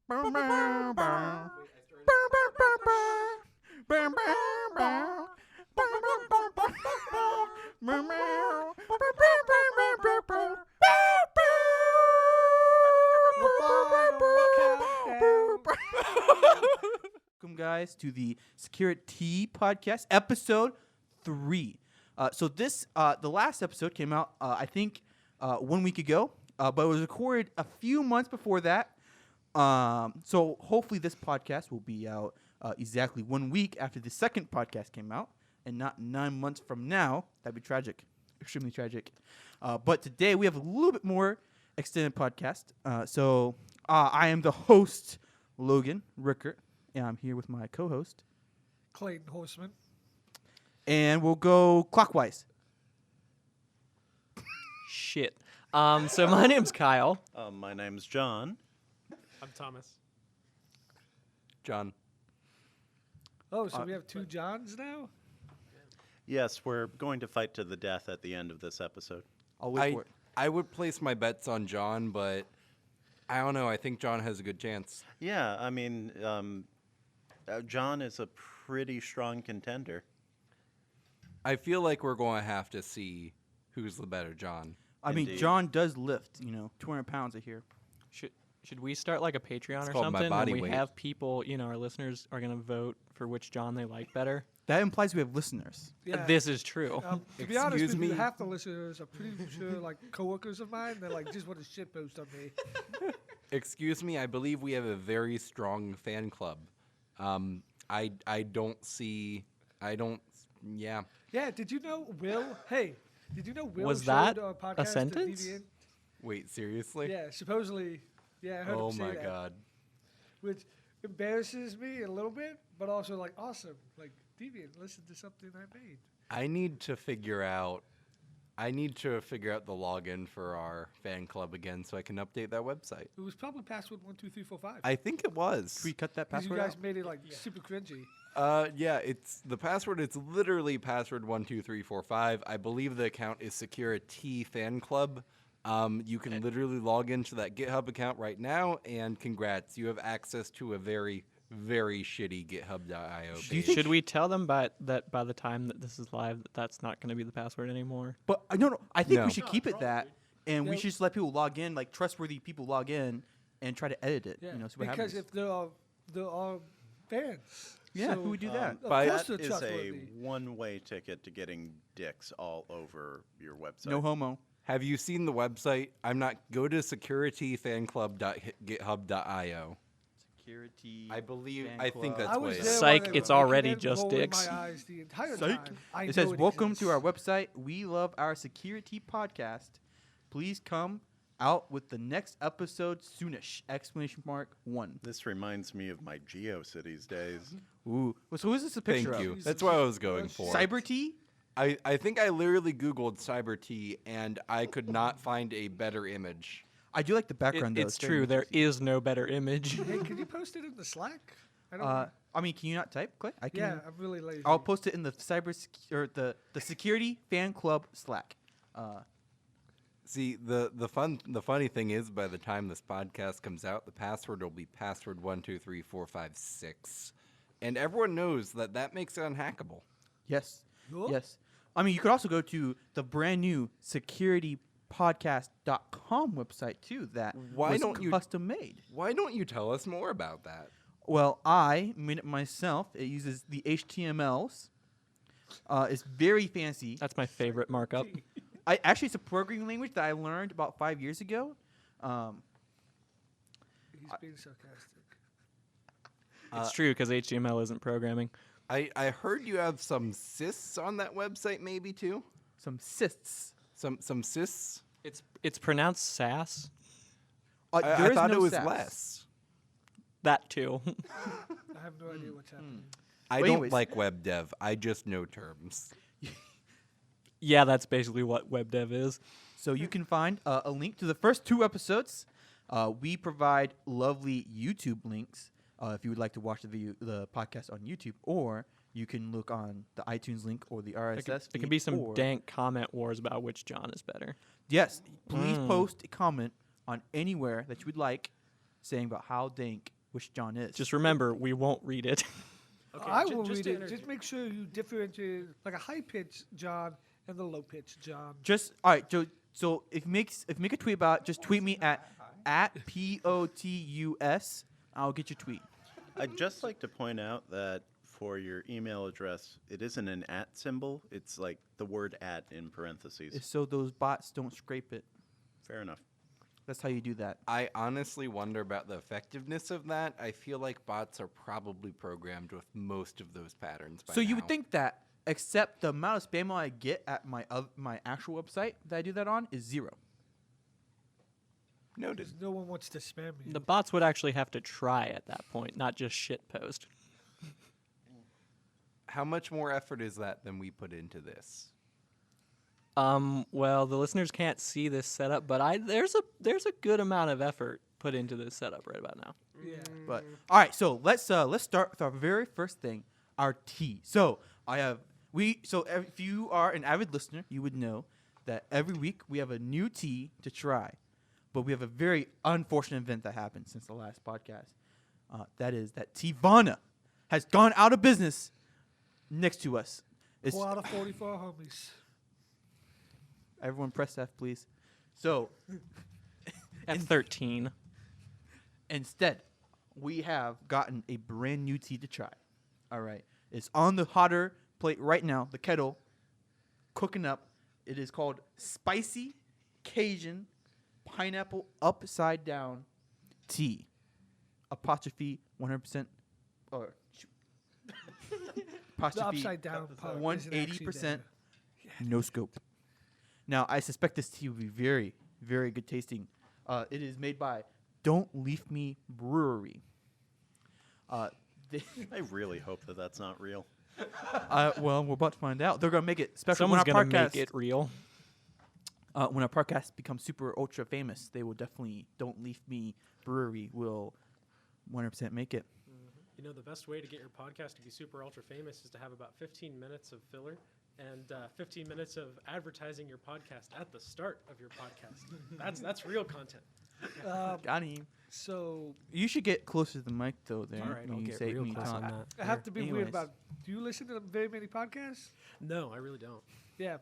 Welcome, guys, to the SecuriTEA Podcast, episode 3. The last episode came out, I think, 1 week ago, but it was recorded a few months before that. So hopefully this podcast will be out exactly 1 week after the second podcast came out, and not 9 months from now. That'd be tragic, extremely tragic. But today we have a little bit more extended podcast. I am the host, Logan Rickert, and I'm here with my co-host, Clayton Horstman. And we'll go clockwise. Shit. So my name's Kyle. My name's John. I'm Thomas. John. Oh, so we have two Johns now? Yes, we're going to fight to the death at the end of this episode. I'll wait for it. I would place my bets on John, but I don't know. I think John has a good chance. Yeah, I mean, John is a pretty strong contender. I feel like we're going to have to see who's the better John. I mean, Indeed. John does lift, 200 pounds, I hear. Should we start like a Patreon It's or called my something? body And we weight. have people, our listeners are going to vote for which John they like better. That implies we have listeners. Yeah. This is true. To be honest Excuse with you, me? half the listeners are pretty sure, like, coworkers of mine. They're like, just want to shitpost on me. Excuse me, I believe we have a very strong fan club. I don't see. Yeah. Yeah, did you know Will? Hey, did you know Will Was showed that our podcast a to sentence? DVN? Wait, seriously? Yeah, supposedly. Yeah, I heard Oh him say my that. God. Which embarrasses me a little bit, but also, like, awesome. Like, Deviant, listen to something I made. I need to figure out the login for our fan club again so I can update that website. It was probably password 12345. I think it was. Can we cut that Because you password guys out? made it, like, super cringy. Yeah, it's the password. It's literally password 12345. I believe the account is SecuriTEA Fan Club. You can literally log into that GitHub account right now, and congrats, you have access to a very, very shitty GitHub.io page. Should we tell them that by the time that this is live, that's not going to be the password anymore? But no, I think No. we should keep it that, and we Yeah. should just let people log in, like trustworthy people log in, and try to edit it. Yeah, See what because happens. if there are fans. Yeah, so who would do that? Of By- course That they're is a trustworthy. one-way ticket to getting dicks all over your website. No homo. Have you seen the website? Go to securityfanclub.github.io. Security. I believe. Fan I think club. that's I what was it there is. Psych, while they it's were making already it, just rolling dicks. My eyes the entire Psych. time. I It know says, "Welcome exists." to our website. We love our SecuriTEA Podcast. Please come out with the next episode soonish!" !1. This reminds me of my GeoCities days. Ooh. So who is this a Thank picture you. of? That's what I was going for. CyberTEA? I think I literally Googled CyberTEA and I could not find a better image. I do like the background, though. It's very true. There interesting. is no better image. Hey, can you post it in the Slack? I don't. I mean, can you not type, Clay? I can. Yeah, I'm really lazy. I'll post it in the the security fan club Slack. See, the funny thing is, by the time this podcast comes out, the password will be password 123456, and everyone knows that makes it unhackable. Yes. Cool. Yes. I mean, you could also go to the brand new securitypodcast.com website too. That Why was don't you- custom made. Why don't you tell us more about that? Well, I made it myself. It uses the HTMLs. It's very fancy. That's my favorite markup. Actually, it's a programming language that I learned about 5 years ago. He's being sarcastic. It's true because HTML isn't programming. I heard you have some cysts on that website, maybe too. Some cysts. Some cysts. It's pronounced sass. I There is thought no it was sass. less. That too. I have no idea what's happening. I Well, don't anyways. like web dev. I just know terms. Yeah, that's basically what web dev is. So you can find a link to the first 2 episodes. We provide lovely YouTube links if you would like to watch the podcast on YouTube, or you can look on the iTunes link or the RSS. There feed, could be some or- dank comment wars about which John is better. Yes, please post a comment on anywhere that you would like, saying about how dank which John is. Just remember, we won't read it. Okay, I ju- will just read to it. interject. Just make sure you differentiate like a high pitch John and the low pitch John. Just all right. So if you make a tweet about it, just tweet me at POTUS. I'll get your tweet. I'd just like to point out that for your email address, it isn't an @ symbol. It's like the word @ in parentheses. It's so those bots don't scrape it. Fair enough. That's how you do that. I honestly wonder about the effectiveness of that. I feel like bots are probably programmed with most of those patterns by So you now. would think that, except the amount of spam mail I get at my actual website that I do that on is 0. Noted. Because no one wants to spam you. The bots would actually have to try at that point, not just shit post. How much more effort is that than we put into this? Well, the listeners can't see this setup, but there's a good amount of effort put into this setup right about now. Yeah. But all right, so let's start with our very first thing, our tea. So if you are an avid listener, you would know that every week we have a new tea to try, but we have a very unfortunate event that happened since the last podcast. That is that Teavana has gone out of business next to us. It's, 4 out of 44 homies. everyone press F, please. So F13. instead, we have gotten a brand new tea to try. All right. It's on the hotter plate right now, the kettle, cooking up. It is called Spicy Cajun Pineapple Upside Down Tea. Apostrophe 100%. Or The apostrophe upside down part. 180% no scope. Now, I suspect this tea will be very, very good tasting. It is made by Don't Leave Me Brewery. I really hope that that's not real. Well, we're about to find out. They're gonna make it special. Someone's when our gonna podcast, make it real. when our podcast becomes super ultra famous, they will definitely Don't Leave Me Brewery will 100% make it. You know, the best way to get your podcast to be super ultra famous is to have about 15 minutes of filler and 15 minutes of advertising your podcast at the start of your podcast. That's real content. Got him. So You should get closer to the mic though. There, All right, when I'll you get say real when you close talk. on that. I have to be Anyways. weird about. Do you listen to very many podcasts? No, I really don't. Yeah.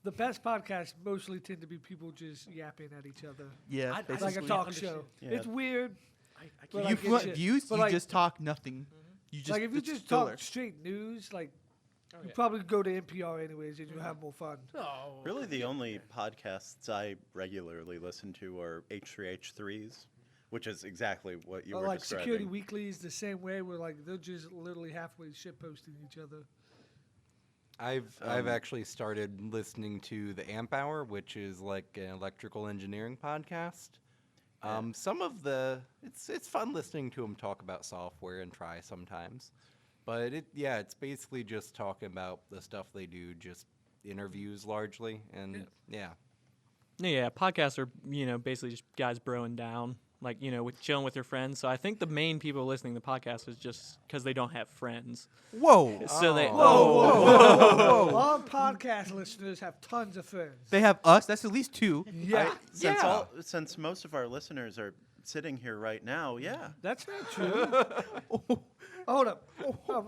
The best podcasts mostly tend to be people just yapping at each other. Yeah, I- I It's basically. like a can't talk understand. show. Yeah. It's weird. I But can't. you like, want it's- views? but You like- just talk nothing. You just like if you it's just filler. talk straight news, like Oh, you yeah. probably go to NPR anyways, and you have more fun. Oh, Really, the only podcasts I regularly listen to are H3H3s, which is exactly what you Or were like describing. Security Weekly is the same way. Where like they're just literally halfway shit posting each other. I've actually started listening to the Amp Hour, which is like an electrical engineering podcast. Some of it's fun listening to them talk about software and try sometimes, but it's basically just talking about the stuff they do, just interviews largely, and yeah. Yeah, podcasts are, basically just guys broing down, like, with chilling with your friends. So I think the main people listening to the podcast is just because they don't have friends. Whoa. So they All podcast listeners have tons of friends. They have us. That's at least 2. Yeah, Since most of our listeners are sitting here right now, yeah. that's not true. Hold up,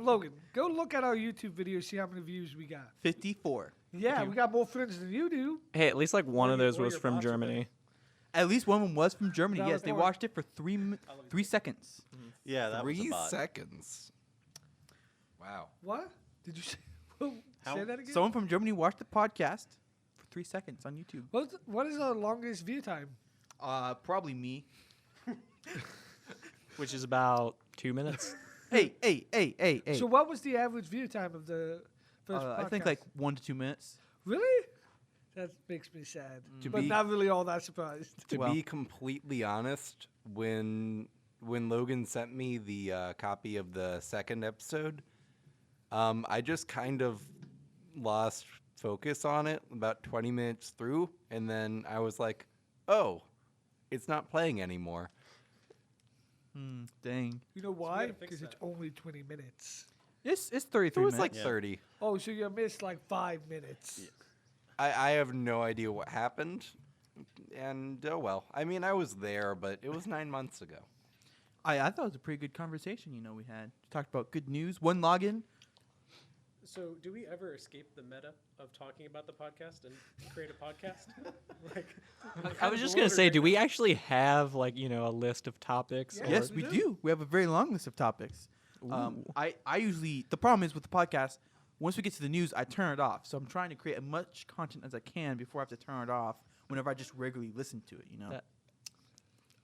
Logan. Go look at our YouTube video, see how many views we got. 54. Yeah, we got more friends than you do. hey, at least like one of Or those was your from bots are Germany. At least one of them was from Germany. That Yes, was they one. watched it for 3 seconds. Yeah, that was a 3 bot. seconds. Wow. What did you say? How- Say that again. Someone from Germany watched the podcast for 3 seconds on YouTube. What is our longest view time? Probably me. Which is about 2 minutes. Hey. So what was the average view time of the first podcast? I think like 1 to 2 minutes. Really? That makes me sad, To but be- not really all that surprised. To Well- be completely honest, when Logan sent me the copy of the second episode, I just kind of lost focus on it about 20 minutes through, and then I was like, oh, it's not playing anymore. Dang. You know we why? gotta fix Because it's that. only 20 minutes. It's It 33 was minutes. like Yeah. 30. Oh, so you missed like 5 minutes. I have no idea what happened, and oh well. I mean, I was there, but it was 9 months ago. I thought it was a pretty good conversation. We had talked about good news, one login. So, do we ever escape the meta of talking about the podcast and create a podcast? I was just gonna say, do we actually have a list of topics? Yeah. Yes, we we do. do. We have a very long list of topics. I usually, the problem is with the podcast, once we get to the news, I turn it off. So I'm trying to create as much content as I can before I have to turn it off whenever I just regularly listen to it, That-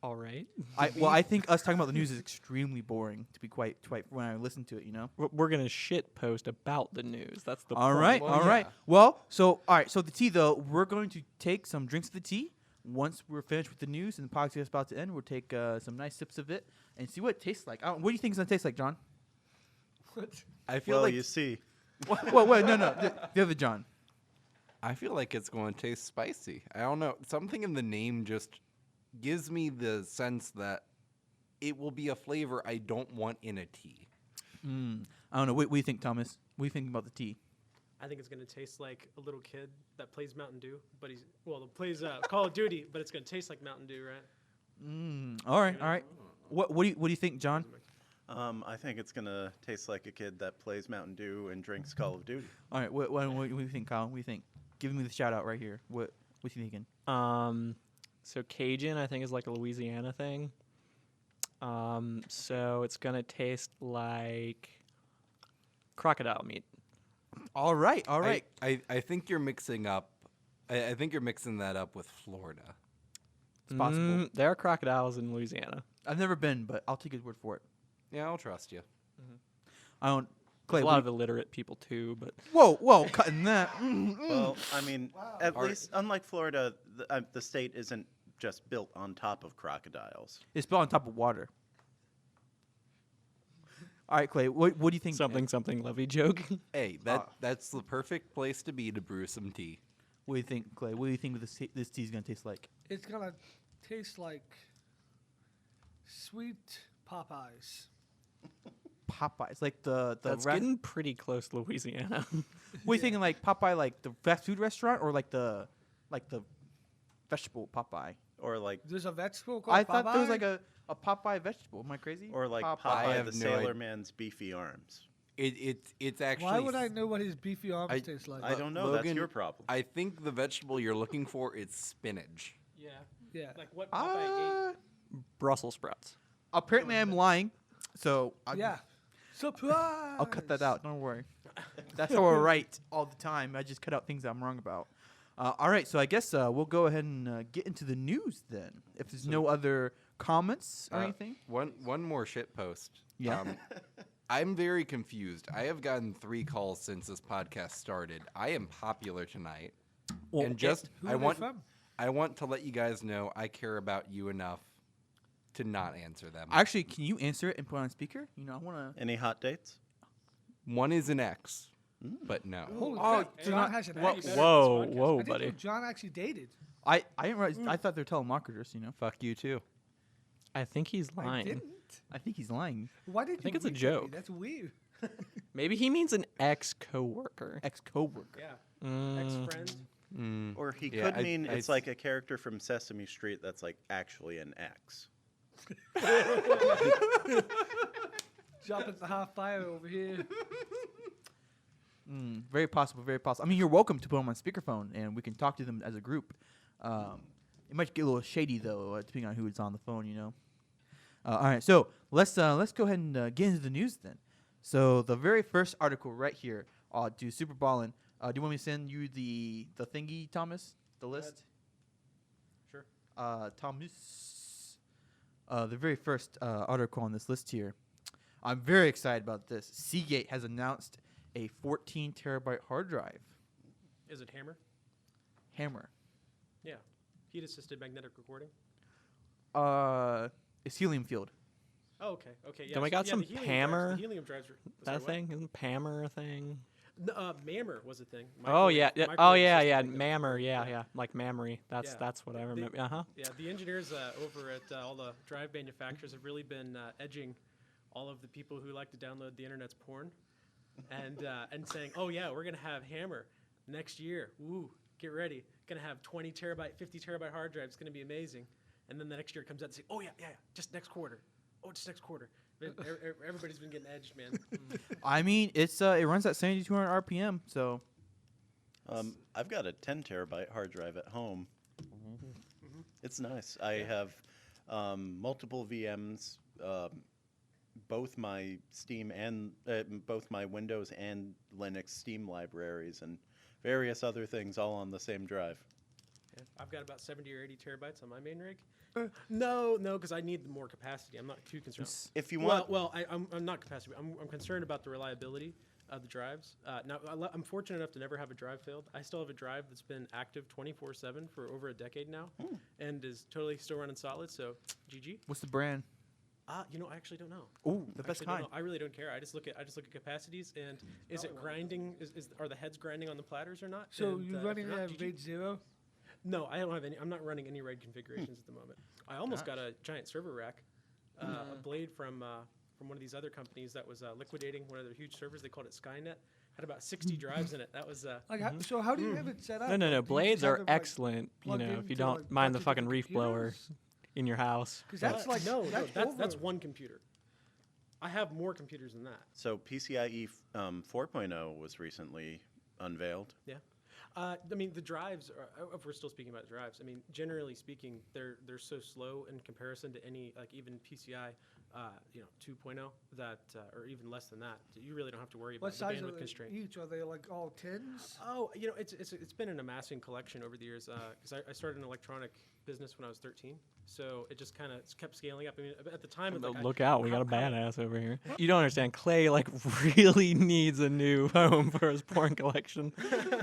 All right. I think us talking about the news is extremely boring, to be quite when I listen to it, We're gonna shit post about the news. That's the All point. right, Well, all right. yeah. Well, so the tea though, we're going to take some drinks of the tea. Once we're finished with the news and the podcast is about to end, we'll take some nice sips of it and see what it tastes like. What do you think it's gonna taste like, John? I feel Well, like you see, Wait, no, the other John. I feel like it's going to taste spicy. I don't know. Something in the name just gives me the sense that it will be a flavor I don't want in a tea. I don't know. What do you think, Thomas? What do you think about the tea? I think it's going to taste like a little kid that plays Mountain Dew, but plays Call of Duty, but it's going to taste like Mountain Dew, right? All right. What do you think, John? I think it's gonna taste like a kid that plays Mountain Dew and drinks Call of Duty. All right. What do you think, Kyle? What do you think? Give me the shout out right here. What you thinking? So Cajun, I think, is like a Louisiana thing. So it's gonna taste like crocodile meat. All right. I think you're mixing up. I think you're mixing that up with Florida. It's possible. There are crocodiles in Louisiana. I've never been, but I'll take his word for it. Yeah, I'll trust you. I don't. Clay, There's a what lot do of illiterate people too, but whoa, cutting that. Well, I mean, at Are- least unlike Florida, the state isn't just built on top of crocodiles. It's built on top of water. All right, Clay. What do you think? something levy joke. Hey, that's the perfect place to be to brew some tea. What do you think, Clay? What do you think this tea is gonna taste like? It's gonna taste like sweet Popeyes. Popeyes, like the That's getting pretty close to Louisiana. What are you thinking, like Popeye, like the fast food restaurant, or like the vegetable Popeye? Or like There's a vegetable called I thought there was Popeye? like a Popeye vegetable. Am I crazy? I Popeye have the no Sailor idea. Man's beefy arms. It's actually. Why would I know what his beefy arms I- taste like? I don't know. That's Logan, your problem. I think the vegetable you're looking for is spinach. Yeah. yeah. Like what Popeye ate. Brussels sprouts. Apparently, I'm lying. So Yeah. Surprise! I'll cut that out. Don't worry. That's how I write all the time. I just cut out things I'm wrong about. All right, so I guess we'll go ahead and get into the news then. If there's no other comments or anything. One more shit post. Yeah. I'm very confused. I have gotten 3 calls since this podcast started. I am popular tonight, and just Who I are they want from? I want to let you guys know I care about you enough to not answer them. Actually, can you answer it and put it on speaker? I want to. Any hot dates? One is an ex, but no. Holy Oh, crap. so John not- has an Whoa, ex. Whoa, podcast. whoa, I didn't know buddy. John actually dated. I didn't realize. I thought they're telemarketers. Fuck you too. I think he's I lying. didn't. I think he's lying. Why did you think it's a wink at me? joke. That's weird. Maybe he means an ex-coworker. Ex-coworker. Yeah. Mm. Ex-friend. Or he Yeah, could mean I it's like a character from Sesame Street that's like actually an ex. Jumping the hot fire over here. Very possible. Very possible. I mean, you're welcome to put them on speakerphone, and we can talk to them as a group. It might get a little shady though, depending on who is on the phone. All right, so let's go ahead and get into the news then. So the very first article right here, do Super Ballin'. Do you want me to send you the thingy, Thomas? The list. Sure. Thomas. The very first article on this list here. I'm very excited about this. Seagate has announced a 14 terabyte hard drive. Is it Hammer? Hammer. Yeah. Heat-assisted magnetic recording. It's helium field. Oh, okay. Okay. Yeah. Then we so- got yeah, some the helium Hammer. Drives, the helium drives. Sorry, That what? thing? Isn't Pammer a thing? Mammer was a thing. Oh yeah, Microwave- oh microwave yeah, assisted yeah, magnetic Mammer, recording. yeah, like Mammory. Yeah. That's what I They- remember. Uh huh. Yeah, the engineers over at all the drive manufacturers have really been edging all of the people who like to download the internet's porn, and saying, oh yeah, we're gonna have Hammer next year. Woo, get ready. Gonna have 20 terabyte, 50 terabyte hard drives. It's gonna be amazing. And then the next year it comes out and say, oh yeah, just next quarter. oh, it's next quarter. Everybody's been getting edged, man. I mean, it runs at 7,200 RPM, so I've got a 10 terabyte hard drive at home. It's nice. I have multiple VMs, both my Steam and both my Windows and Linux Steam libraries, and various other things all on the same drive. Yeah. I've got about 70 or 80 terabytes on my main rig. No, because I need more capacity. I'm not too concerned. If you want, I'm not capacity. I'm concerned about the reliability of the drives. Now, I'm fortunate enough to never have a drive failed. I still have a drive that's been active 24/7 for over a decade now, and is totally still running solid. So, GG. what's the brand? I actually don't know. Oh, the I best actually don't kind. know. I really don't care. I just look at capacities and is it grinding? Are the heads grinding on the platters or not? So And, you're if running not, at GG. RAID 0? No, I don't have any. I'm not running any RAID configurations at the moment. I almost got a giant server rack, a blade from one of these other companies that was liquidating one of their huge servers. They called it Skynet. Had about 60 drives in it. That was So how do you have it set up? No. Do you Blades just have are it, like, excellent. You plugged know, if into, you don't like, mind the bunch of fucking different reef blower computers? in your house. Because that's like that's over. one computer. I have more computers than that. so PCIe 4.0 was recently unveiled. Yeah. I mean, the drives, if we're still speaking about drives, I mean, generally speaking, they're so slow in comparison to any, like even PCI, 2.0, that, or even less than that. You really don't have to worry What about the size are bandwidth they constraint. each? Are they like all 10s? Oh, it's been an amassing collection over the years, because I started an electronic business when I was 13. So it just kind of kept scaling up. I mean, at the time, it's like, Look out, we got a how- badass over here. You don't understand. Clay really needs a new home for his porn collection.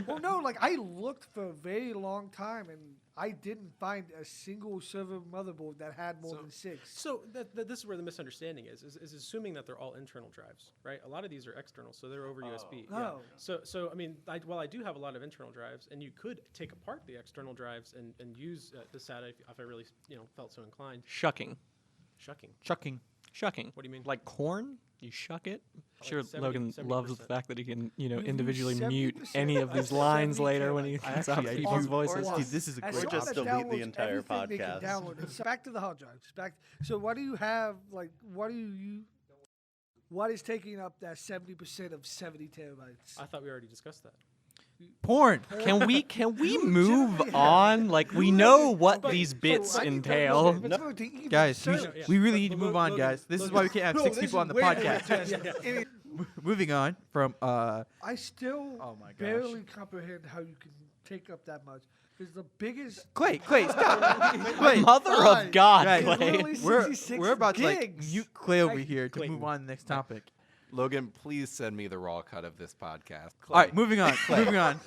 Well, no, like I looked for a very long time and I didn't find a single server motherboard that had more than 6. So this is where the misunderstanding is assuming that they're all internal drives, right? A lot of these are external, so they're over USB. Yeah. Oh. So I mean, while I do have a lot of internal drives, and you could take apart the external drives and use the SATA if I really felt so inclined. Shucking. Shucking. Shucking. What do you mean? Like corn? You shuck it? Like Sure, 70 Logan loves the 70%. fact that he can, You individually use mute 70%? any of these That's lines 70 later when he terabytes. cuts out Actually, I people's do. voices. Steve, this is a As great soon just as delete the downloads entire everything they can podcast. download. So back to the hard drives. So what do you have? Like, what is taking up that 70% of 70 terabytes? I thought we already discussed that. Porn. Can we You move generally have- on? Like we you know generally- what but- these so bits I can entail. tell- no, to even Guys, we, search- yeah. we really But- need to but move on, Logan- guys. This is Logan- why we can't have No, 6 this people on is the way more podcast. intense. Moving on from I still Oh my gosh. barely comprehend how you can take up that much. Because the biggest Clay, stop. Clay, Mother Fine. of God, Guys, Clay. literally we're 66 about to gigs. mute Clay over Like, here to Clayton. move on to the next topic. Logan, please send me the raw cut of this podcast. All right, moving on. moving on.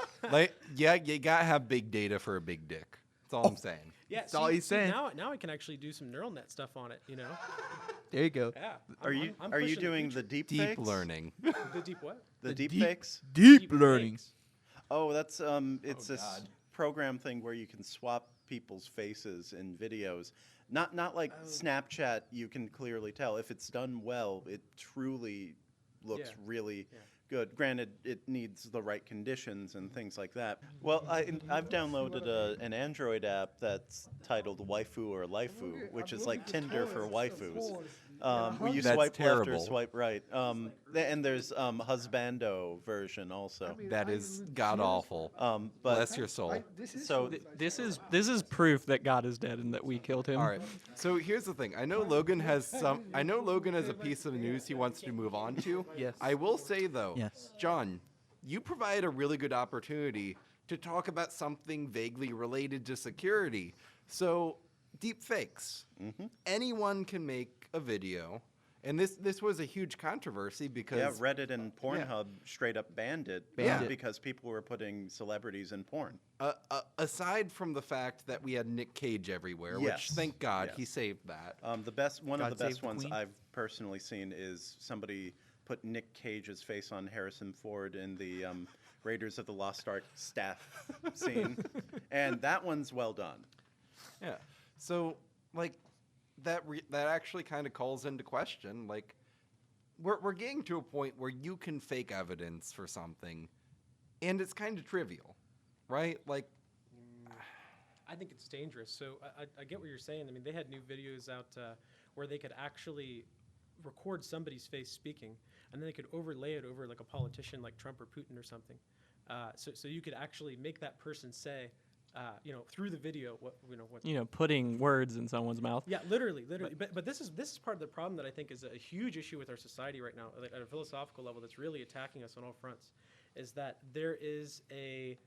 You gotta have big data for a big dick. That's all I'm saying. Yeah, That's all he's saying. Now I can actually do some neural net stuff on it. There you go. Yeah. Are you pushing doing future. the deep Deep fakes? learning. the deep what? The deep deep- fakes? Deep learning. fakes. Oh, that's it's this God. program thing where you can swap people's faces in videos. Not like Snapchat. You can clearly tell if it's done well. It truly looks Yeah. really Yeah. good. Granted, it needs the right conditions and things like that. Well, I've downloaded an Android app that's titled Waifu or Laifu, which is like Tinder for waifus. Where you That's swipe left terrible. or swipe right. And there's husbando version also. That is god awful. But Bless your soul. so This is proof that God is dead and that we killed him. All right. So here's the thing. I know Logan has a piece of news he wants to move on to. Yes. I will say though, Yes. John, you provide a really good opportunity to talk about something vaguely related to security. So, deep fakes. Anyone can make a video. And this was a huge controversy because yeah, Reddit and Pornhub straight up banned it Yeah. because people were putting celebrities in porn. aside from the fact that we had Nick Cage everywhere, which Yes. thank God Yes. he saved that. One God of the save best the ones Queen. I've personally seen is somebody put Nick Cage's face on Harrison Ford in the Raiders of the Lost Ark staff scene, and that one's well done. Yeah. So like that actually kind of calls into question like we're getting to a point where you can fake evidence for something and it's kind of trivial, right? Like I think it's dangerous. So I get what you're saying. I mean, they had new videos out where they could actually record somebody's face speaking, and then they could overlay it over like a politician like Trump or Putin or something. So you could actually make that person say, through the video, what putting words in someone's mouth. Yeah, literally. But this is part of the problem that I think is a huge issue with our society right now, like at a philosophical level, that's really attacking us on all fronts, is that there is a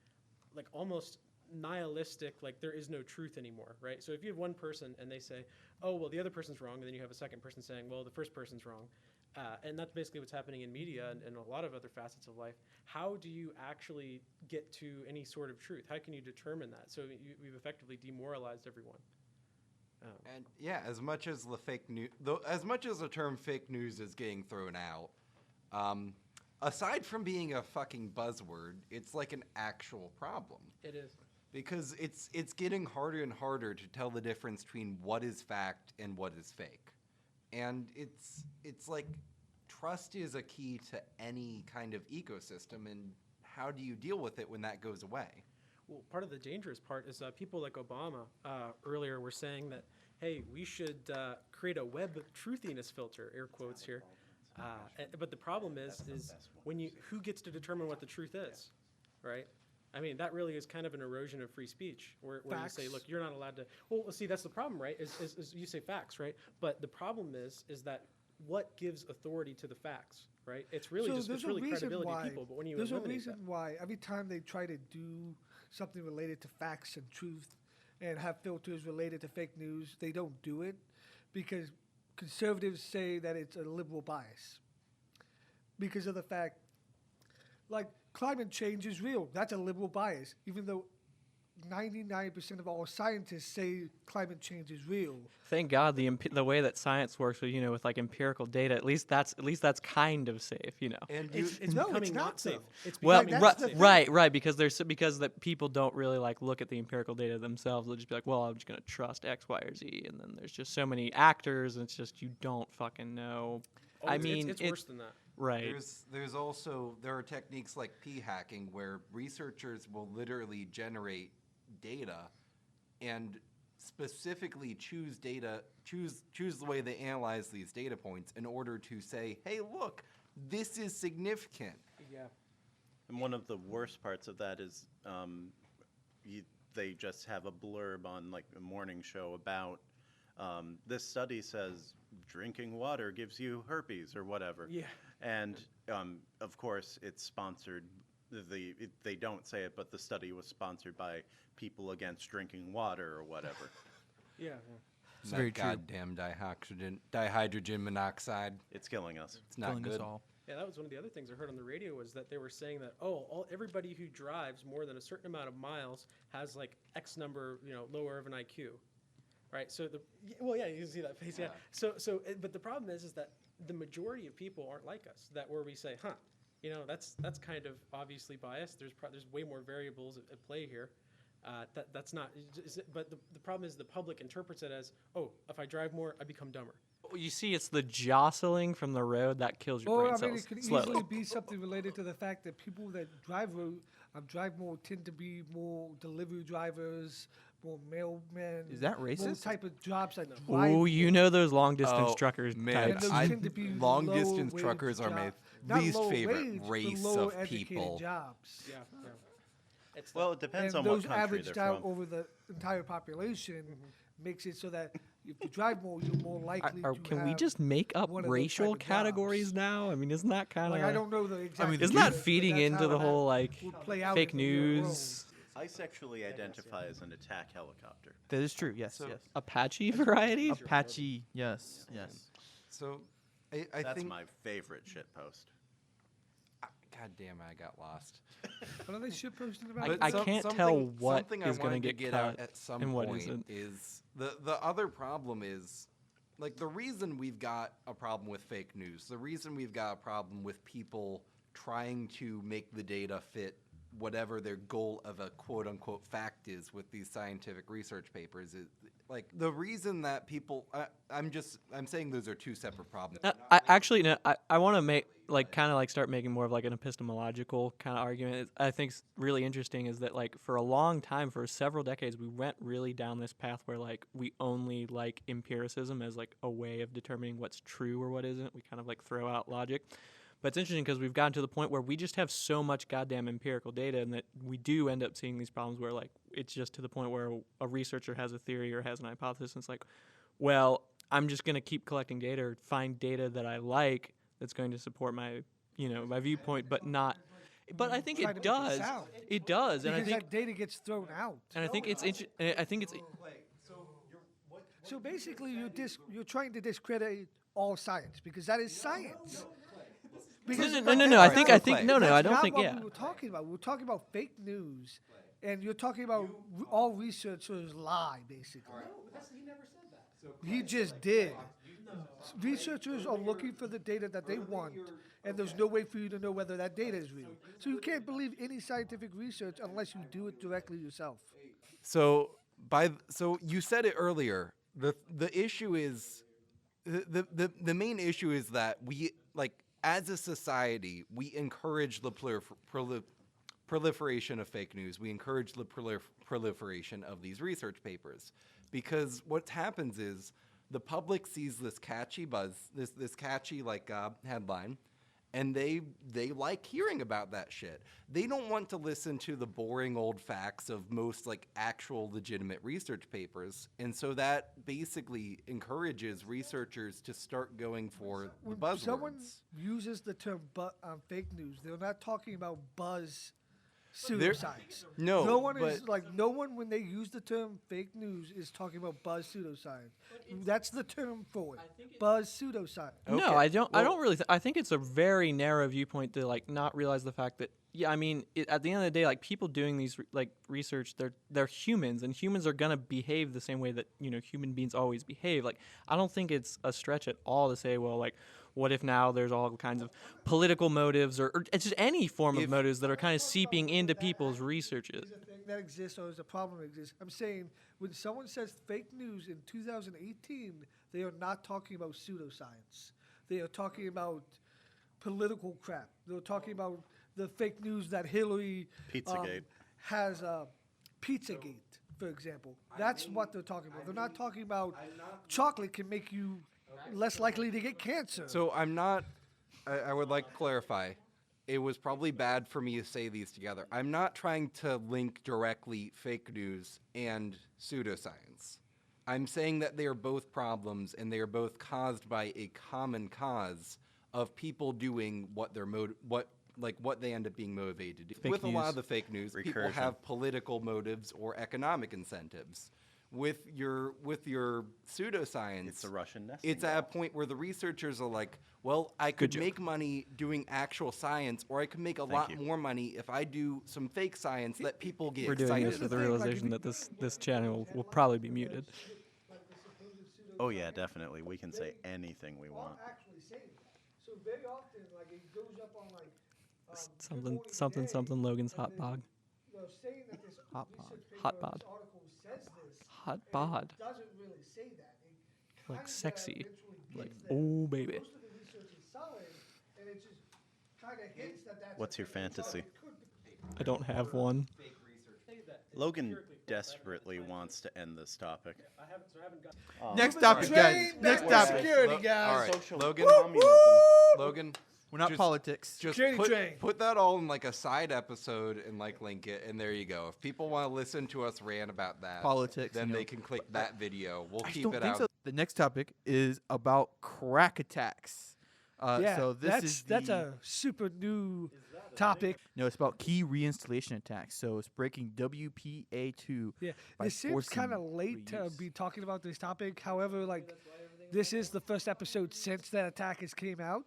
almost nihilistic, there is no truth anymore, right? So if you have one person and they say, oh, well, the other person's wrong, and then you have a second person saying, well, the first person's wrong, and that's basically what's happening in media and a lot of other facets of life. How do you actually get to any sort of truth? How can you determine that? So we've effectively demoralized everyone. And yeah, as much as the term fake news is getting thrown out, aside from being a fucking buzzword, it's like an actual problem. It is. Because it's getting harder and harder to tell the difference between what is fact and what is fake. And it's like trust is a key to any kind of ecosystem, and how do you deal with it when that goes away? Well, part of the dangerous part is people like Obama earlier were saying that, hey, we should create a web truthiness filter, air quotes here. But the problem is who gets to determine what the truth is, right? I mean, that really is kind of an erosion of free speech, where you say, look, you're not allowed to. Well, see, that's the problem, right? Is you say facts, right? But the problem is that what gives authority to the facts, right? It's really credibility of people. But when you there's a eliminate reason why every time they try to do something related to facts and truth, and have filters related to fake news, they don't do it because conservatives say that it's a liberal bias because of the fact, like, climate change is real. That's a liberal bias, even though 99% of all scientists say climate change is real. Thank God the way that science works, with like empirical data, at least that's kind of safe, And it's No, becoming it's not not safe. though. It's Well, becoming that's not the safe. right, because that people don't really look at the empirical data themselves. They'll just be like, well, I'm just gonna trust X, Y, or Z, and then there's just so many actors, and it's just you don't fucking know. Oh, it's worse than that. Right. There are techniques like p-hacking where researchers will literally generate data and specifically choose the way they analyze these data points in order to say, hey, look, this is significant. Yeah. And one of the worst parts of that is they just have a blurb on a morning show about this study says drinking water gives you herpes or whatever. Yeah. And of course, it's sponsored. They don't say it, but the study was sponsored by People Against Drinking Water or whatever. Yeah. It's very true. goddamn dihydrogen monoxide. It's killing us. It's not Killing good. us all. Yeah, that was one of the other things I heard on the radio was that they were saying that everybody who drives more than a certain amount of miles has X number lower of an IQ, right? So you can see that face. Yeah. So but the problem is that the majority of people aren't like us. That where we say, that's kind of obviously biased. There's way more variables at play here. That's not. But the problem is the public interprets it as, if I drive more, I become dumber. You see, it's the jostling from the road that kills your brain Or, cells it could slowly. easily be something related to the fact that people that drive more tend to be more delivery drivers, more mailmen. Is that More racist? type of jobs that drive. Oh, those long distance truckers Man, And those types. tend to be long low distance wage truckers are my job- not least low favorite wage, but race lower of educated people. Jobs. Yeah. It's Well, it depends And on what those country averaged they're out from. over the entire population makes it so that if you drive more, you're more likely to Can we have just make up one of those racial type of categories jobs. now? I mean, isn't that kind of I don't know the exact. isn't that details, but feeding that's into how the that whole would play out fake in the real news? I sexually identify as an attack helicopter. That is true. Yes. Yes. Apache variety? Apache. Yes. Yes. So I That's think my favorite shitpost. God damn, I got lost. What are they shitposting about? I can't tell what something is I gonna wanted to get out cut at some and what point isn't. is the other problem is the reason we've got a problem with fake news, the reason we've got a problem with people trying to make the data fit whatever their goal of a quote unquote fact is with these scientific research papers like the reason that people, I'm saying those are two separate problems. I want to make start making more of like an epistemological kind of argument. I think it's really interesting is that like for a long time, for several decades, we went really down this path where like we only like empiricism as like a way of determining what's true or what isn't. We kind of like throw out logic. But it's interesting because we've gotten to the point where we just have so much goddamn empirical data, and that we do end up seeing these problems where like it's just to the point where a researcher has a theory or has an hypothesis, and it's like, well, I'm just going to keep collecting data or find data that I like that's going to support my, my viewpoint, but not. But I think it does. It does, and I think that data gets thrown out. And I think it's I think it's. So basically, you're trying to discredit all science because that is science. No. I think no. I don't think. That's not what we were talking about. We were talking about fake news, and you're talking about all researchers lie, basically. He never said that. He just did. Researchers are looking for the data that they want, and there's no way for you to know whether that data is real. So you can't believe any scientific research unless you do it directly yourself. So you said it earlier. The issue is the main issue is that we as a society we encourage the proliferation of fake news. We encourage the proliferation of these research papers because what happens is the public sees this catchy buzz, this catchy headline, and they like hearing about that shit. They don't want to listen to the boring old facts of most actual legitimate research papers, and so that basically encourages researchers to start going for the buzzwords. When someone uses the term fake news, they're not talking about buzz pseudoscience. No one when they use the term fake news is talking about buzz pseudoscience. That's the term for it. Buzz pseudoscience. Okay. No, I don't. I don't really. I think it's a very narrow viewpoint to not realize the fact that at the end of the day, people doing these research, they're humans, and humans are gonna behave the same way that human beings always behave. I don't think it's a stretch at all to say, well, what if now there's all kinds of political motives or it's just any form of motives that are kind of seeping into people's researches? Is a thing that exists or is a problem that exists. I'm saying when someone says fake news in 2018, they are not talking about pseudoscience. They are talking about political crap. They're talking about the fake news that Hillary has Pizzagate, for example. That's what they're talking about. They're not talking about chocolate can make you less likely to get cancer. So I'm not, I would like to clarify, it was probably bad for me to say these together. I'm not trying to link directly fake news and pseudoscience. I'm saying that they are both problems and they are both caused by a common cause of people doing what they end up being motivated to do. With a lot of the fake news, people have political motives or economic incentives. With your pseudoscience, it's a Russian nesting it's at a point where the researchers are like, well, I could make money doing actual science, or I could make a lot more money if I do some fake science that people get excited. We're doing this with the realization that this channel will probably be muted. Oh yeah, definitely. We can say anything we want. Actually saying that. So very often, it goes up on something Logan's hot bod. Saying that this hot bod. Article says this. Hot bod. It doesn't really say that. Sexy. Oh baby. Most of the research is solid, and it just kind of hints that that's. What's your fantasy? I don't have one. Logan desperately wants to end this topic. Next topic, guys. Next topic. Security, guys. All right, Social Logan. communism. Logan. We're not politics. Just Train. put that all in a side episode and link it, and there you go. If people want to listen to us rant about that, Politics, then they can click that video. We'll I keep don't it think out. so. The next topic is about crack attacks. So that's a super new topic. No, it's about key reinstallation attacks. So it's breaking WPA2. Yeah, by this seems forcing kind of late to reuse. be talking about this topic. However, this is the first episode since that attack has came out.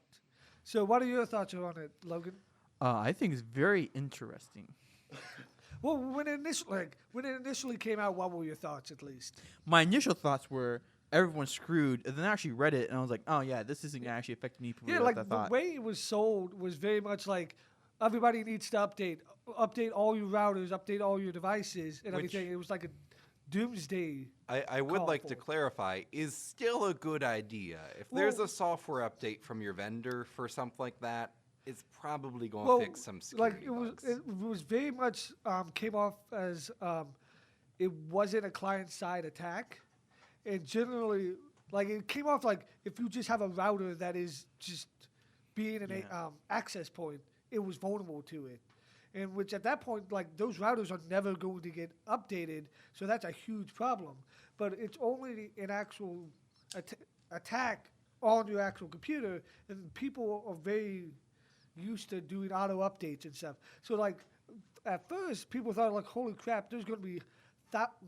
So what are your thoughts on it, Logan? I think it's very interesting. Well, when it initially came out, what were your thoughts, at least? My initial thoughts were everyone's screwed, and then I actually read it, and I was like, oh yeah, this isn't gonna actually affect me. Yeah, I the thought. way it was sold was very much like everybody needs to update all your routers, update all your devices, and everything. It was like a doomsday I would call like to for. clarify, is still a good idea. If there's Well- a software update from your vendor for something like that, it's probably going to Well, fix some security like it bugs. was very much came off as it wasn't a client-side attack, and generally, like it came off like if you just have a router that is just being an access point, it was vulnerable to it, and which at that point, like those routers are never going to get updated, so that's a huge problem. But it's only an actual attack on your actual computer, and people are very used to doing auto updates and stuff. So like at first, people thought like, holy crap, there's going to be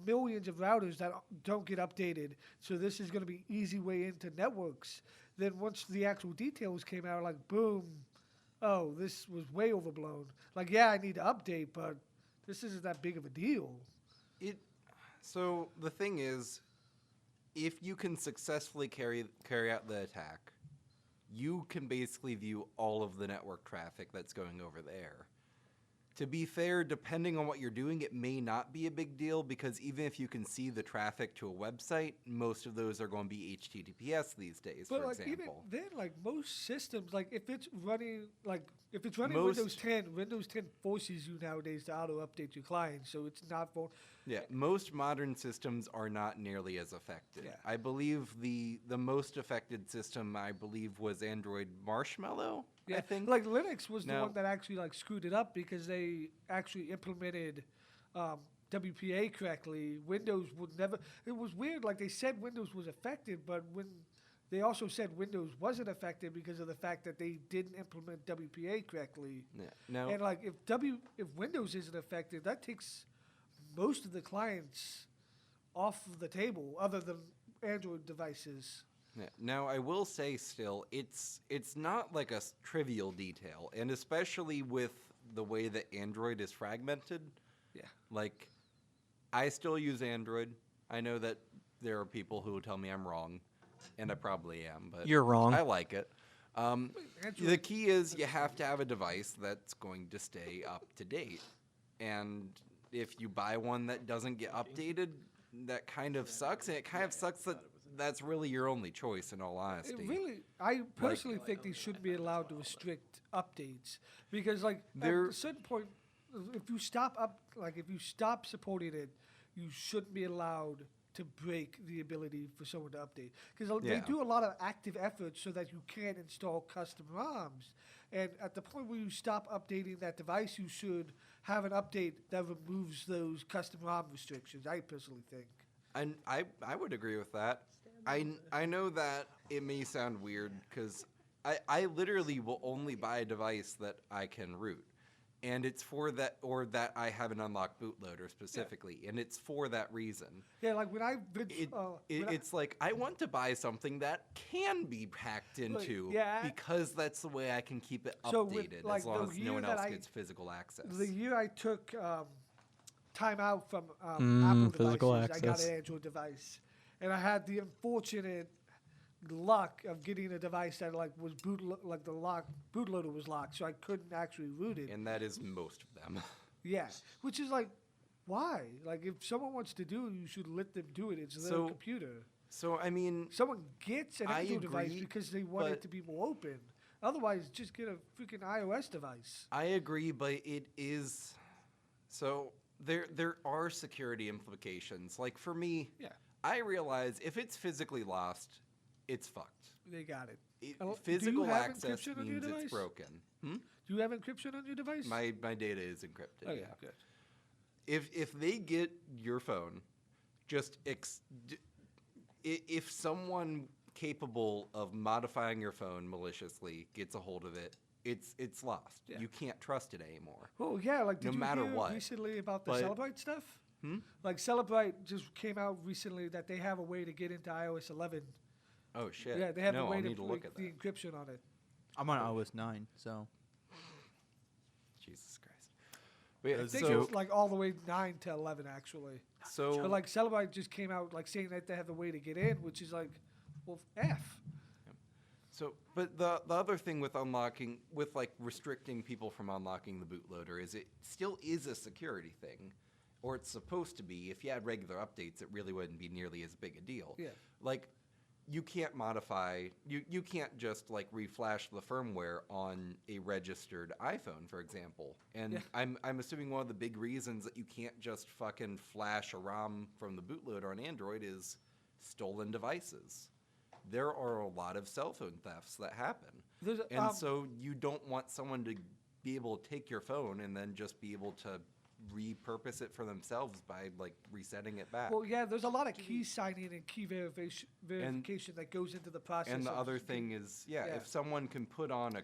millions of routers that don't get updated. So this is going to be easy way into networks. Then once the actual details came out, like boom, oh, this was way overblown. Like yeah, I need to update, but this isn't that big of a deal. So the thing is, if you can successfully carry out the attack, you can basically view all of the network traffic that's going over there. To be fair, depending on what you're doing, it may not be a big deal because even if you can see the traffic to a website, most of those are going to be HTTPS these days, But for like even example. then, like most systems, like if it's running Most- Windows 10, Windows 10 forces you nowadays to auto update your client, so it's not Yeah, most modern systems are not nearly as affected. Yeah. I believe the most affected system, was Android Marshmallow, I think. Like Linux was the Now- one that actually like screwed it up because they actually implemented WPA correctly. Windows would never. It was weird. Like they said Windows was affected, but when they also said Windows wasn't affected because of the fact that they didn't implement WPA correctly. Yeah. Now, And like if Windows isn't affected, that takes most of the clients off of the table, other than Android devices. yeah, now I will say still, it's not like a trivial detail, and especially with the way that Android is fragmented. Yeah. Like, I still use Android. I know that there are people who will tell me I'm wrong, and I probably am, but You're wrong. I like it. The Android- key is you have to have a device that's going to stay up to date, and if you buy one that doesn't get updated, that kind of sucks, and it kind of sucks that that's really your only choice, in all honesty. I personally think they shouldn't be allowed to restrict updates because, like, at There- a certain point, if you stop supporting it, you shouldn't be allowed to break the ability for someone to update because they Yeah. do a lot of active efforts so that you can't install custom ROMs. And at the point where you stop updating that device, you should have an update that removes those custom ROM restrictions. I personally think. And I would agree with that. I know that it may sound weird because I literally will only buy a device that I can root. And it's for that, or that I have an unlocked bootloader specifically, and it's for that reason. Yeah, like when I've been, It's like I want to buy something that can be hacked into yeah. because that's the way I can keep it So with, updated like, as long the as no year one that else I- gets physical access. the year I took time out from Apple physical devices, I got access. an Android device, and I had the unfortunate luck of getting a device that like was bootloader was locked, so I couldn't actually root it. And that is most of them. Yeah, which is like, why? Like, if someone wants to do it, you should let them do it. It's their So- computer. So I mean, Someone gets an I Android device agree, because they want but- it to be more open. Otherwise, just get a freaking iOS device. I agree, but it is so there are security implications. Like for me, Yeah. I realize if it's physically lost, it's fucked. They got it. Do you Physical have access encryption on your means it's device? broken. Do you have encryption on your device? My data is encrypted. Okay, Yeah. good. If they get your phone, just if someone capable of modifying your phone maliciously gets a hold of it, it's lost. Yeah. You can't trust it anymore. Well, yeah, like did No you matter hear what. recently about the But- Celebrite stuff? Hmm? Like Celebrite just came out recently that they have a way to get into iOS 11. Oh shit! Yeah, they have no, a way I'll to need to look put at the that. encryption on it. I'm on iOS 9, so Jesus Christ! But yeah, I think so it's like all the way 9 to 11 actually. so But like Celebrite just came out like saying that they have a way to get in, which is like, well, F. But the other thing with unlocking, with like restricting people from unlocking the bootloader, is it still is a security thing. or it's supposed to be. If you had regular updates, it really wouldn't be nearly as big a deal. Yeah. Like, you can't modify, you can't just like reflash the firmware on a registered iPhone, for example. And I'm assuming one of the big reasons that you can't just fucking flash a ROM from the bootloader on Android is stolen devices. There are a lot of cell phone thefts that happen. So you don't want someone to be able to take your phone and then just be able to repurpose it for themselves by like resetting it back. Well, yeah, there's a lot of key signing and key verification that goes into the process. And the of other thing is, if someone can put on a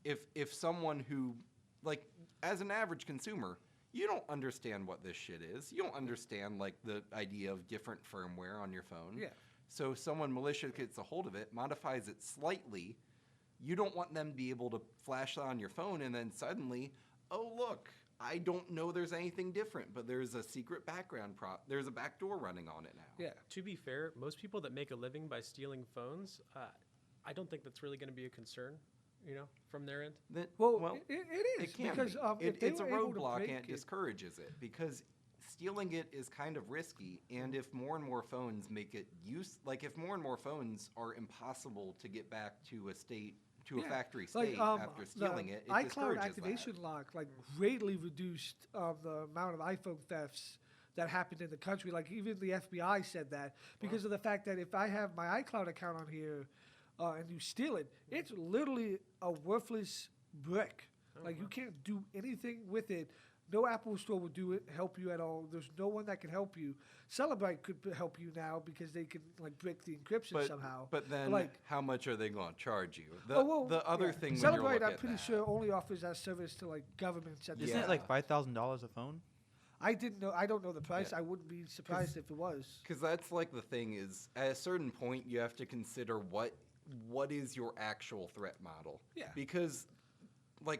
if someone who, like, as an average consumer, you don't understand what this shit is. You don't understand like the idea of different firmware on your phone. Yeah. So someone malicious gets a hold of it, modifies it slightly. You don't want them to be able to flash that on your phone and then suddenly, oh look, I don't know there's anything different, but there's a secret background there's a backdoor running on it now. Yeah. To be fair, most people that make a living by stealing phones, I don't think that's really going to be a concern, from their end. It is it can because be. if they It's a were able to roadblock break and it discourages it because stealing it is kind of risky. And if more and more phones make it if more and more phones are impossible to get back to a state, to a factory state after stealing it iCloud discourages activation that. lock greatly reduced the amount of iPhone thefts that happened in the country. Like even the FBI said that because of the fact that if I have my iCloud account on here and you steal it, it's literally a worthless brick. You can't do anything with it. No Apple Store will help you at all. There's no one that can help you. Celebrite could help you now because they can break the encryption somehow. But then, how much are they going to charge you? The other thing, when Celebrate, you look I'm pretty sure only offers that service to governments. Isn't it like $5,000 a phone? I didn't know. I don't know the price. I wouldn't be surprised if it was. Because that's the thing is, at a certain point, you have to consider what is your actual threat model. Yeah. Because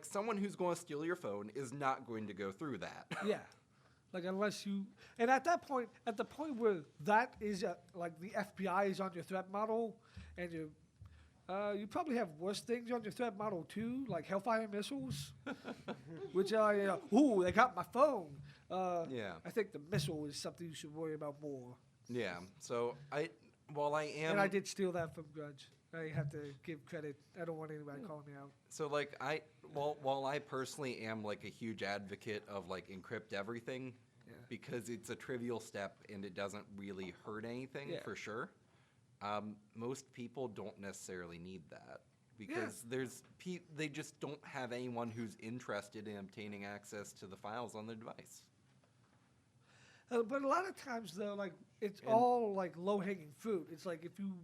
someone who's going to steal your phone is not going to go through that. Yeah. Unless you, and at the point where that is the FBI is on your threat model, and you probably have worse things on your threat model too, like Hellfire missiles, which are they got my phone. I think the missile is something you should worry about more. Yeah. So I am, and I did steal that from Grudge. I have to give credit. I don't want anybody calling me out. So while I personally am a huge advocate of encrypt everything, because it's a trivial step and it doesn't really hurt anything for sure. Most people don't necessarily need that because they just don't have anyone who's interested in obtaining access to the files on their device. But a lot of times though, it's all low-hanging fruit. It's if you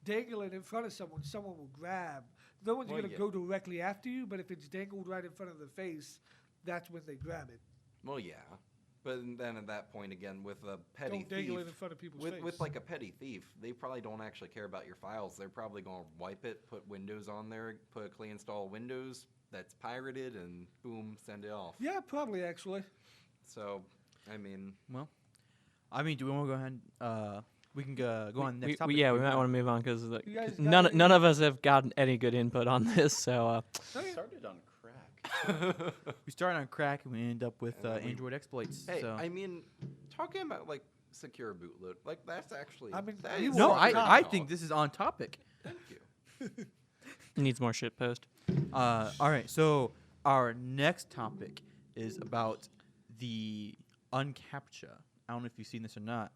dangle it in front of someone, someone will grab. No one's going to go directly after you, but if it's dangled right in front of their face, that's when they grab it. Well, yeah. But then at that point, again, with a petty don't dangle it in front of people's face. With a petty thief, they probably don't actually care about your files. They're probably going to wipe it, put Windows on there, put a clean install of Windows that's pirated, and boom, send it off. Yeah, probably, actually. So, I mean... Well, do we want to go ahead and... we can go on next topic. we might want to move on because none of us have gotten any good input on this. So we started on crack. We started on crack and we ended up with Android exploits. Hey, so. talking about secure bootload, that's actually. I think this is on topic. Thank you. needs more shit post. All right, so our next topic is about the uncaptcha. I don't know if you've seen this or not.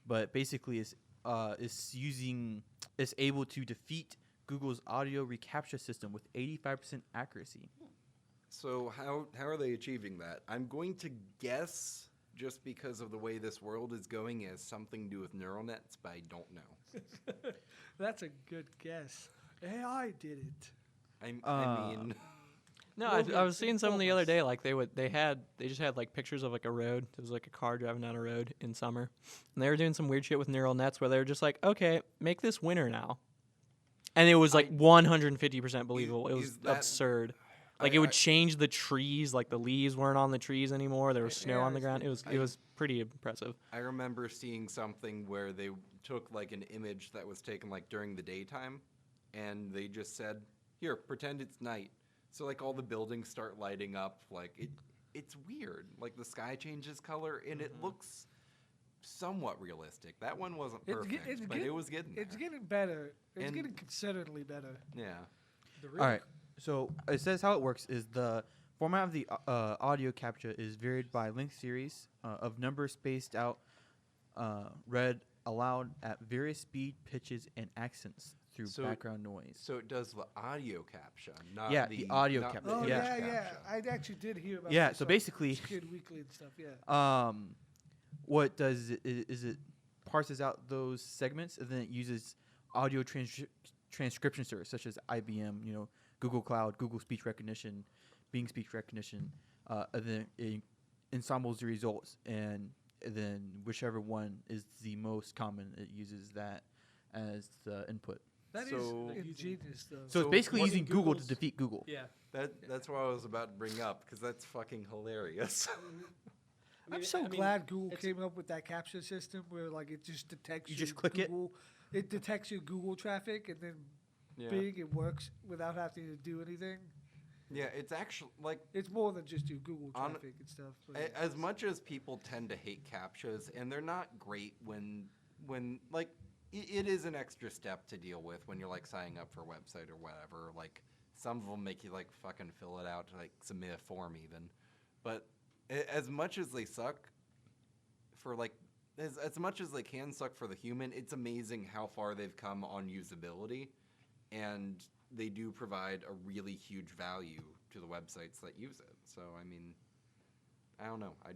But basically, is able to defeat Google's audio reCAPTCHA system with 85% accuracy. So how are they achieving that? I'm going to guess, just because of the way this world is going, it has something to do with neural nets, but I don't know. That's a good guess. AI did it. I mean. No, I was seeing something the other day. They just had pictures of a road. It was a car driving down a road in summer, and they were doing some weird shit with neural nets where they were just okay, make this winter now, and it was 150% believable. It was absurd. It would change the trees. The leaves weren't on the trees anymore. There was snow on the ground. It was pretty impressive. I remember seeing something where they took an image that was taken during the daytime, and they just said, "Here, pretend it's night." So all the buildings start lighting up, it's weird. Like the sky changes color, and it looks somewhat realistic. That one wasn't perfect, but it was getting there. It's getting better. It's And- getting considerably better. Yeah. All right. So it says how it works is the format of the audio capture is varied by length series of numbers spaced out, read aloud at various speed, pitches, and accents through So- background noise. So it does the audio capture, not Yeah, the the audio not capture, the Oh image yeah. yeah, capture. I actually did hear about. Yeah, this so on basically- Security Weekly and stuff. Yeah. What it does is it parses out those segments and then it uses audio transcription service such as IBM, Google Cloud, Google Speech Recognition, Bing Speech Recognition, and then it ensembles the results, and then whichever one is the most common, it uses that as the input. That is So- ingenious, though. So it's So basically what- using Google to Google's- defeat Google. Yeah. That's what I was about to bring up because that's fucking hilarious. I'm mean, so I mean, glad Google it's- came up with that capture system where like it just detects You your just click it? Google, it detects your Google traffic and then Yeah. Bing it works without having to do anything. Yeah, it's actually like It's more than just your Google On- traffic and stuff. but as much as people tend to hate captchas, and they're not great when like it is an extra step to deal with when you're like signing up for a website or whatever. Like some of them make you like fucking fill it out to like submit a form even. But as much as they suck for like as much as they can suck for the human, it's amazing how far they've come on usability, and they do provide a really huge value to the websites that use it. So I mean, I don't know. I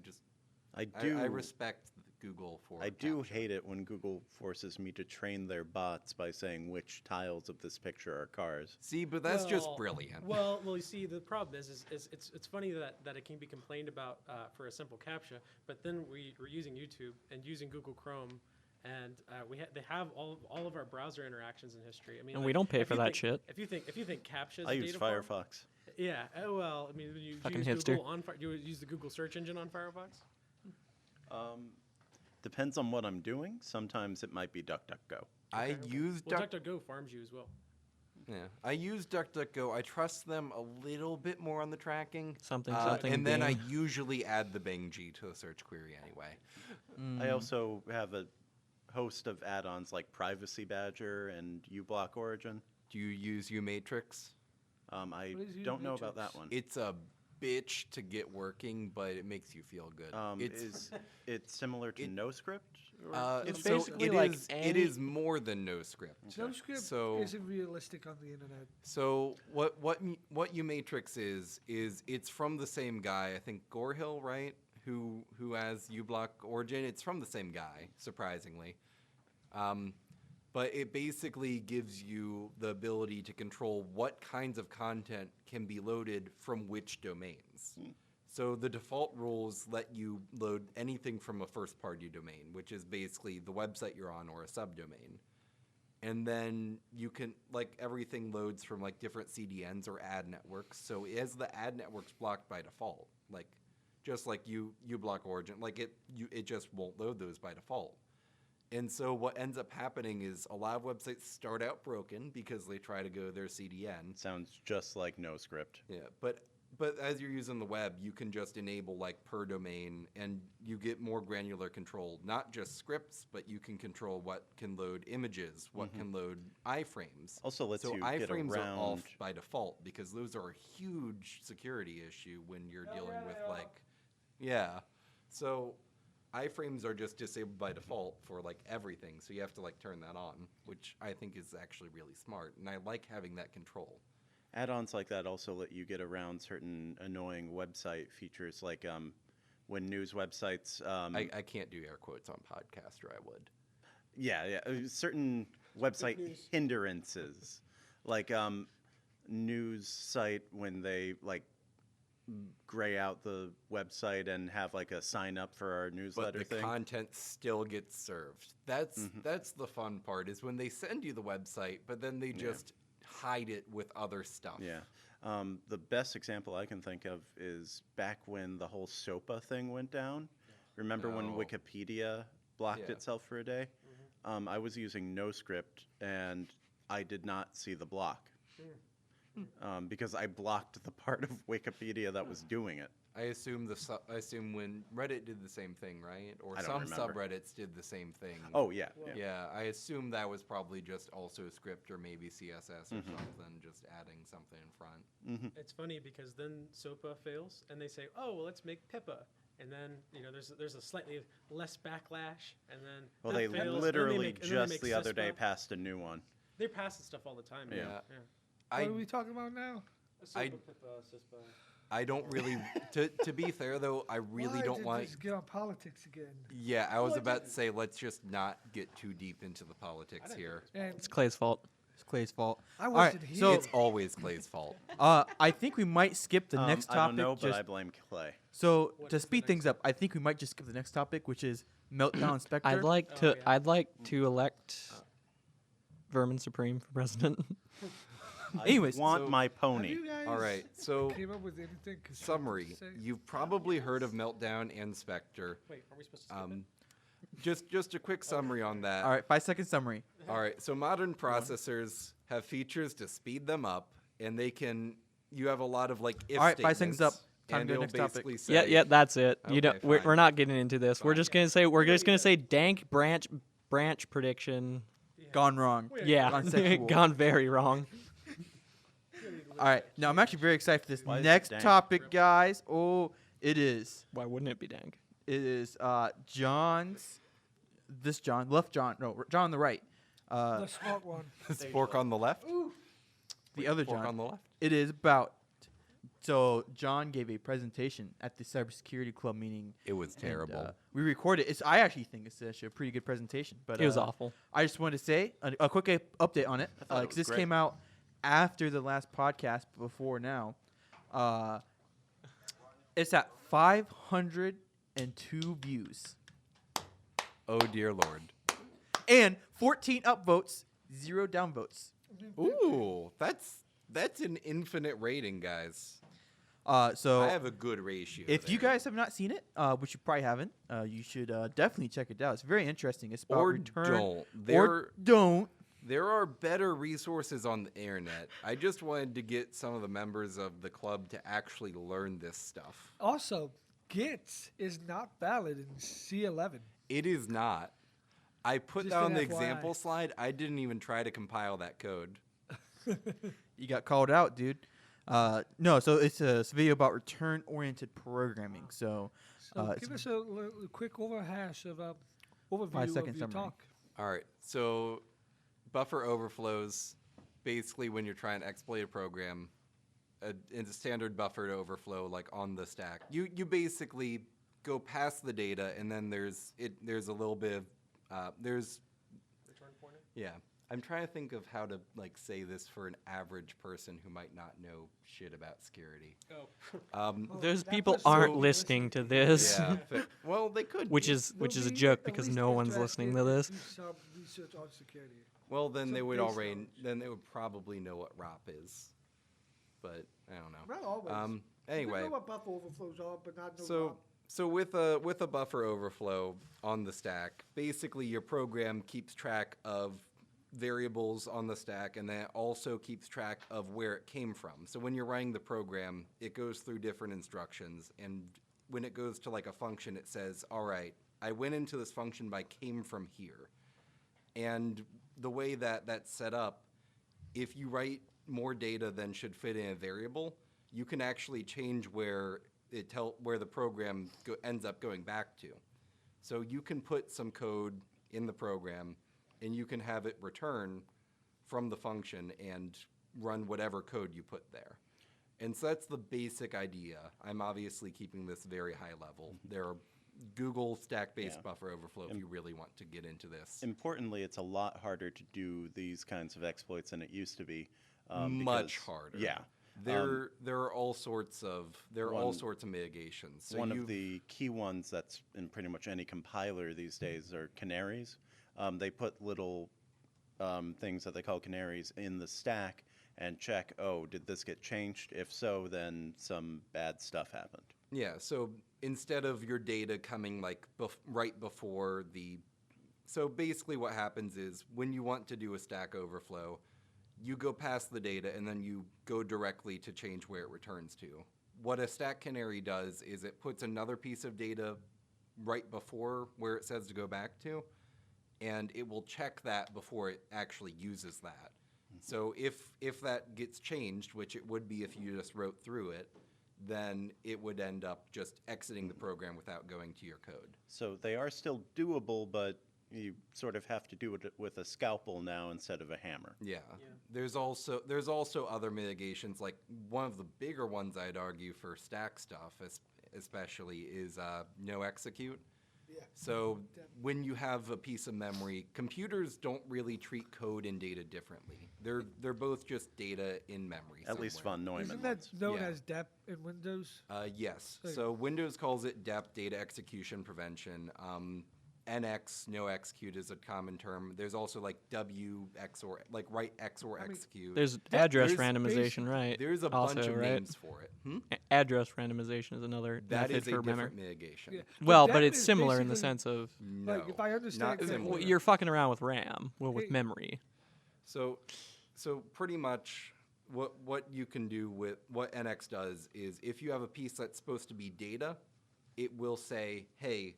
respect Google for. I do CAPTCHA. hate it when Google forces me to train their bots by saying which tiles of this picture are cars. See, but that's just Well, brilliant. Well, you see, the problem is it's funny that it can be complained about for a simple CAPTCHA, but then we're using YouTube and using Google Chrome, and they have all of our browser interactions in history. I mean, And we don't pay for that shit. If you think CAPTCHA is I use data form- Firefox. Yeah. Oh well. I mean, do you Fucking use hipster. Google on do you use the Google search engine on Firefox? Depends on what I'm doing. Sometimes it might be DuckDuckGo. I use Well, DuckDuckGo farms you as well. I use DuckDuckGo. I trust them a little bit more on the tracking. Something, and then I Bing. usually add the Bing G to a search query anyway. I also have a host of add-ons like Privacy Badger and uBlock Origin. Do you use uMatrix? I What is don't know about uMatrix? that one. It's a bitch to get working, but it makes you feel good. Is it similar to NoScript? It's so basically it like is- any- it is more than NoScript. JavaScript So- isn't realistic on the internet. So what uMatrix is it's from the same guy, I think Gorhill, right? Who has uBlock Origin. It's from the same guy, surprisingly. But it basically gives you the ability to control what kinds of content can be loaded from which domains. So the default rules let you load anything from a first-party domain, which is basically the website you're on or a subdomain. And then you can, like, everything loads from, like, different CDNs or ad networks. So as the ad network's blocked by default, like, just like you block Origin, like, it just won't load those by default. And so what ends up happening is a lot of websites start out broken because they try to go to their CDN. Sounds just like NoScript. Yeah, but as you're using the web, you can just enable like per domain, and you get more granular control. Not just scripts, but you can control what can load images, what can load iframes. Also lets so you get iframes are off around- by default because those are a huge security issue when you're dealing with like, yeah. So iframes are just disabled by default for like everything, so you have to like turn that on, which I think is actually really smart, and I like having that control. Add-ons like that also let you get around certain annoying website features, like when news websites. I can't do air quotes on podcast, or I would. Certain website hindrances, like news site when they like gray out the website and have like a sign up for our But newsletter the thing. content still gets served. That's the fun part, is when they send you the website, but then they just hide it with other stuff. Yeah. The best example I can think of is back when the whole SOPA thing went down. Remember when Oh. Wikipedia blocked Yeah. itself for a day? I was using NoScript, and I did not see the block because I blocked the part of Wikipedia that was doing it. I assume I assume when Reddit did the same thing, right? Or I some don't remember. subreddits did the same thing. Oh yeah. Well, yeah. Yeah, I assume that was probably just also script or maybe CSS or Mm-hmm. something, just adding something in front. It's funny because then SOPA fails, and they say, "Oh, well, let's make Pippa," and then there's a slightly less backlash, and then Well, that they fails, and then they literally make- and then they just make the other day CISPA. passed a new one. They're passing stuff all the time. Yeah. Yeah. What I are we talking about now? I- I don't really. To be fair though, I really Why don't did want. this get on politics again? Yeah, I was about to say let's just not get too deep into the politics here. And It's Clay's fault. It's Clay's fault. I All right, wasn't here. so It's always Clay's fault. I think we might skip the next I topic. don't know, but just I blame Clay. so What to is the speed next things up, I think we might just skip the next topic, which is Meltdown Spectre. I'd like Oh, to. yeah. I'd like to elect Vermin Supreme for president. Anyways, I want so- my Have pony. you guys All right, so came up with anything constructive summary. to say? You've probably heard of Meltdown and Spectre. Wait, are we supposed to skip it? Just a quick summary on that. all right, 5 second summary. All right, so modern processors have features to speed them up, and they can. You have a lot of like if All right, 5 seconds up. statements, Time and to go it'll next topic. basically say, Yeah, that's it. You Okay, don't. We're fine. not getting into this. We're Fine. just gonna say we're just gonna say dank branch prediction. Gone wrong. Yeah, Gone sexual. gone very wrong. All right, now I'm actually very excited for this Why is it next dank? topic, guys. Oh, it is. Why wouldn't it be dank? It is John's. This John, left John, no, John on the right. The smart one. Spork on the left. The other Spork John. on the left. It is about. So John gave a presentation at the Cybersecurity Club meeting. It was and, terrible. we recorded. I actually think it's actually a pretty good presentation. But It was awful. I just wanted to say a quick update on it I thought it because was this great. came out after the last podcast, before now. It's at 502 views Oh dear lord. and 14 upvotes, 0 downvotes. Ooh, that's an infinite rating, guys. So I have a good ratio. if you there. guys have not seen it, which you probably haven't, you should definitely check it out. It's very interesting. It's about or return don't, or don't. There are better resources on the internet. I just wanted to get some of the members of the club to actually learn this stuff. Also, Git is not valid in C11. It is not. I put Just that on an the FYI. example slide. I didn't even try to compile that code. You got called out, dude. No, so it's a video about return-oriented programming. So, So it's give us a quick overhash of overview 5 second of your summary. talk. All right. So buffer overflows, basically when you're trying to exploit a program, it's a standard buffer to overflow like on the stack. You basically go past the data, and then there's a little bit of there's Return pointer. yeah. I'm trying to think of how to like say this for an average person who might not know shit about security. Oh. Well, Those that people person aren't will listening to listen. this, Yeah. Well, they could. which be. is They'll a be joke at because least no one's interested listening to and this. do some research on security. Well, then some they would base already knowledge. then they would probably know what ROP is, but I don't know. Not always. Anyway, We know what buffer overflows are, but not know so with a buffer overflow on the stack, basically your program keeps track of variables on the stack, and then it also keeps track of where it came from. So when you're running the program, it goes through different instructions, and when it goes to like a function, it says, all right, I went into this function by came from here. And the way that that's set up, if you write more data than should fit in a variable, you can actually change where where the program ends up going back to. So you can put some code in the program, and you can have it return from the function and run whatever code you put there. And so that's the basic idea. I'm obviously keeping this very high level. There are Google stack-based Yeah. buffer overflow if you really want to get into this. Importantly, it's a lot harder to do these kinds of exploits than it used to be. Much because- harder. Yeah. There are all sorts of One- mitigations. So One you've- of the key ones that's in pretty much any compiler these days are canaries. They put little things that they call canaries in the stack and check, oh, did this get changed? If so, then some bad stuff happened. Yeah, so instead of your data coming like right before so basically what happens is when you want to do a stack overflow, you go past the data and then you go directly to change where it returns to. what a stack canary does is it puts another piece of data right before where it says to go back to, and it will check that before it actually uses that. So if that gets changed, which it would be if you just wrote through it, then it would end up just exiting the program without going to your code. So they are still doable, but you sort of have to do it with a scalpel now instead of a hammer. Yeah. There's also other mitigations, like one of the bigger ones I'd argue for stack stuff, especially is no execute. Yeah. So when you have a piece of memory, computers don't really treat code and data differently. They're both just data in memory. At least somewhere. von Neumann Isn't that ones. known Yeah. as DEP in Windows? Yes. Okay. So Windows calls it DEP, data execution prevention. NX, no execute is a common term. There's also like WX or like write X or execute. There's address there's randomization, right? There's a also, bunch of right? names for it. Address randomization is another That method is a for different memory. mitigation. Yeah. Well, DEP but it's is similar in the basically- sense of No, Like, if I understand not correctly- similar. well, you're fucking around with RAM, with Hey. memory. So pretty much what you can do with what NX does is if you have a piece that's supposed to be data, it will say, hey,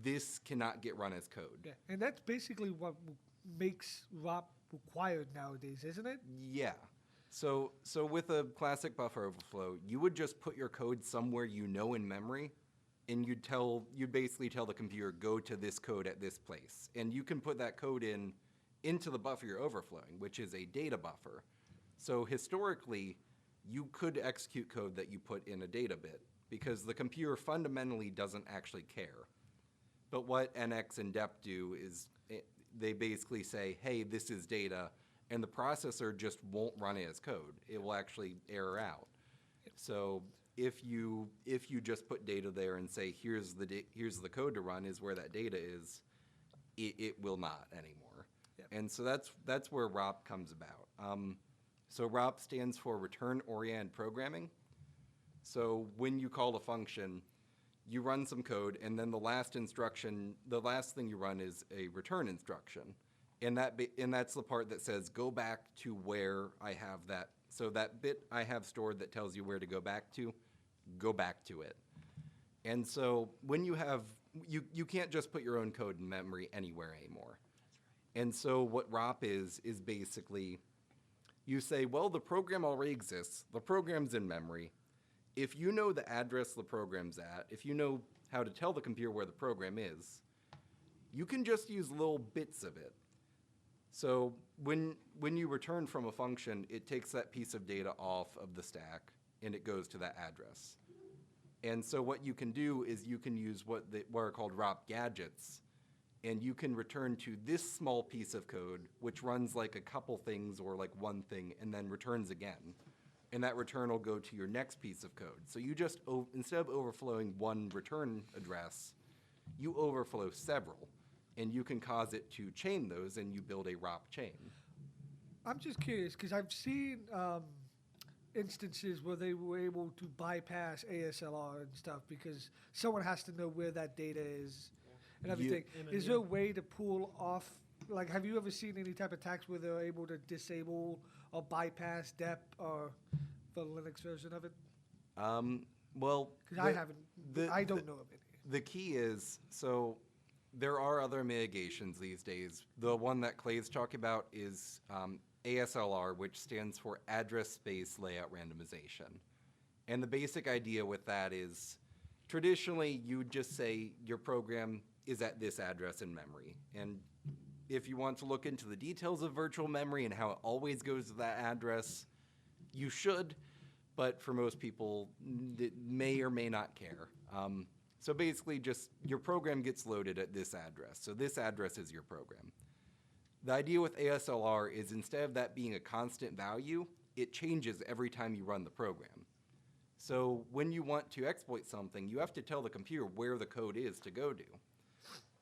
this cannot get run as code. Yeah, and that's basically what makes ROP required nowadays, isn't it? Yeah. So with a classic buffer overflow, you would just put your code somewhere you know in memory, and you'd basically tell the computer, go to this code at this place. And you can put that code into the buffer you're overflowing, which is a data buffer. So historically, you could execute code that you put in a data bit because the computer fundamentally doesn't actually care. But what NX and DEP do is they basically say, hey, this is data, and the processor just won't run it as code. It will actually error out. So if you just put data there and say, here's the code to run is where that data is, it will not anymore. Yep. And so that's where ROP comes about. So ROP stands for Return-Oriented Programming. So when you call a function, you run some code, and then the last thing you run is a return instruction. And that's the part that says, go back to where I have that. So that bit I have stored that tells you where to go back to it. And so when you can't just put your own code in memory anywhere anymore. And so what ROP is basically, you say, well, the program already exists. The program's in memory. If you know the address the program's at, if you know how to tell the computer where the program is, you can just use little bits of it. So when you return from a function, it takes that piece of data off of the stack, and it goes to that address. And so what you can do is you can use what are called ROP gadgets, and you can return to this small piece of code, which runs like a couple things or like one thing, and then returns again. And that return will go to your next piece of code. So you just, instead of overflowing one return address, you overflow several. And you can cause it to chain those, and you build a ROP chain. I'm just curious because I've seen instances where they were able to bypass ASLR and stuff because someone has to know where that data is and everything. Is there a way to pull off? Like, have you ever seen any type of attacks where they're able to disable or bypass DEP or the Linux version of it? Well, Because I haven't. I don't know of any. The key is, so there are other mitigations these days. The one that Clay's talking about is ASLR, which stands for Address Space Layout Randomization. And the basic idea with that is, traditionally, you would just say your program is at this address in memory. And if you want to look into the details of virtual memory and how it always goes to that address, you should, but for most people, it may or may not care. So basically just your program gets loaded at this address. So this address is your program. The idea with ASLR is instead of that being a constant value, it changes every time you run the program. So when you want to exploit something, you have to tell the computer where the code is to go to.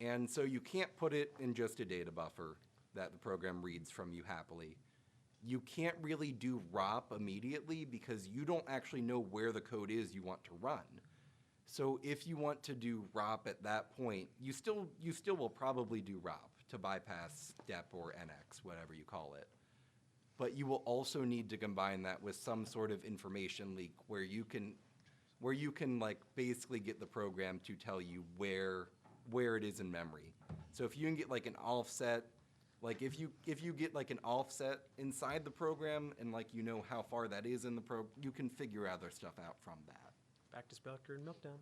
And so you can't put it in just a data buffer that the program reads from you happily. You can't really do ROP immediately because you don't actually know where the code is you want to run. So if you want to do ROP at that point, you still will probably do ROP to bypass DEP or NX, whatever you call it. But you will also need to combine that with some sort of information leak where you can where you can like basically get the program to tell you where it is in memory. So if you can get like an offset, like if you get like an offset inside the program and like you know how far that is in the you can figure other stuff out from that. Back to Spectre and Meltdown.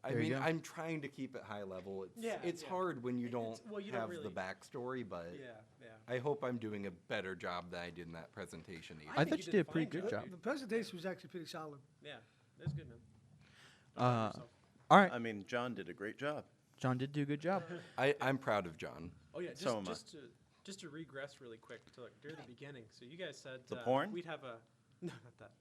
I There you mean, go. I'm trying to keep it high level. It's Yeah. hard when you don't Well, you don't have really- the backstory, but Yeah. I hope I'm doing a better job than I did in that presentation. I I think thought you you did did a a pretty fine good job. job. The presentation was actually pretty solid. Yeah. That's good, man. Uh, all right, I mean, John did a great job. John did do a good job. I'm proud of John. Oh yeah, So am I. just to regress really quick to like near the beginning. So you guys said The porn? we'd have a no, not that.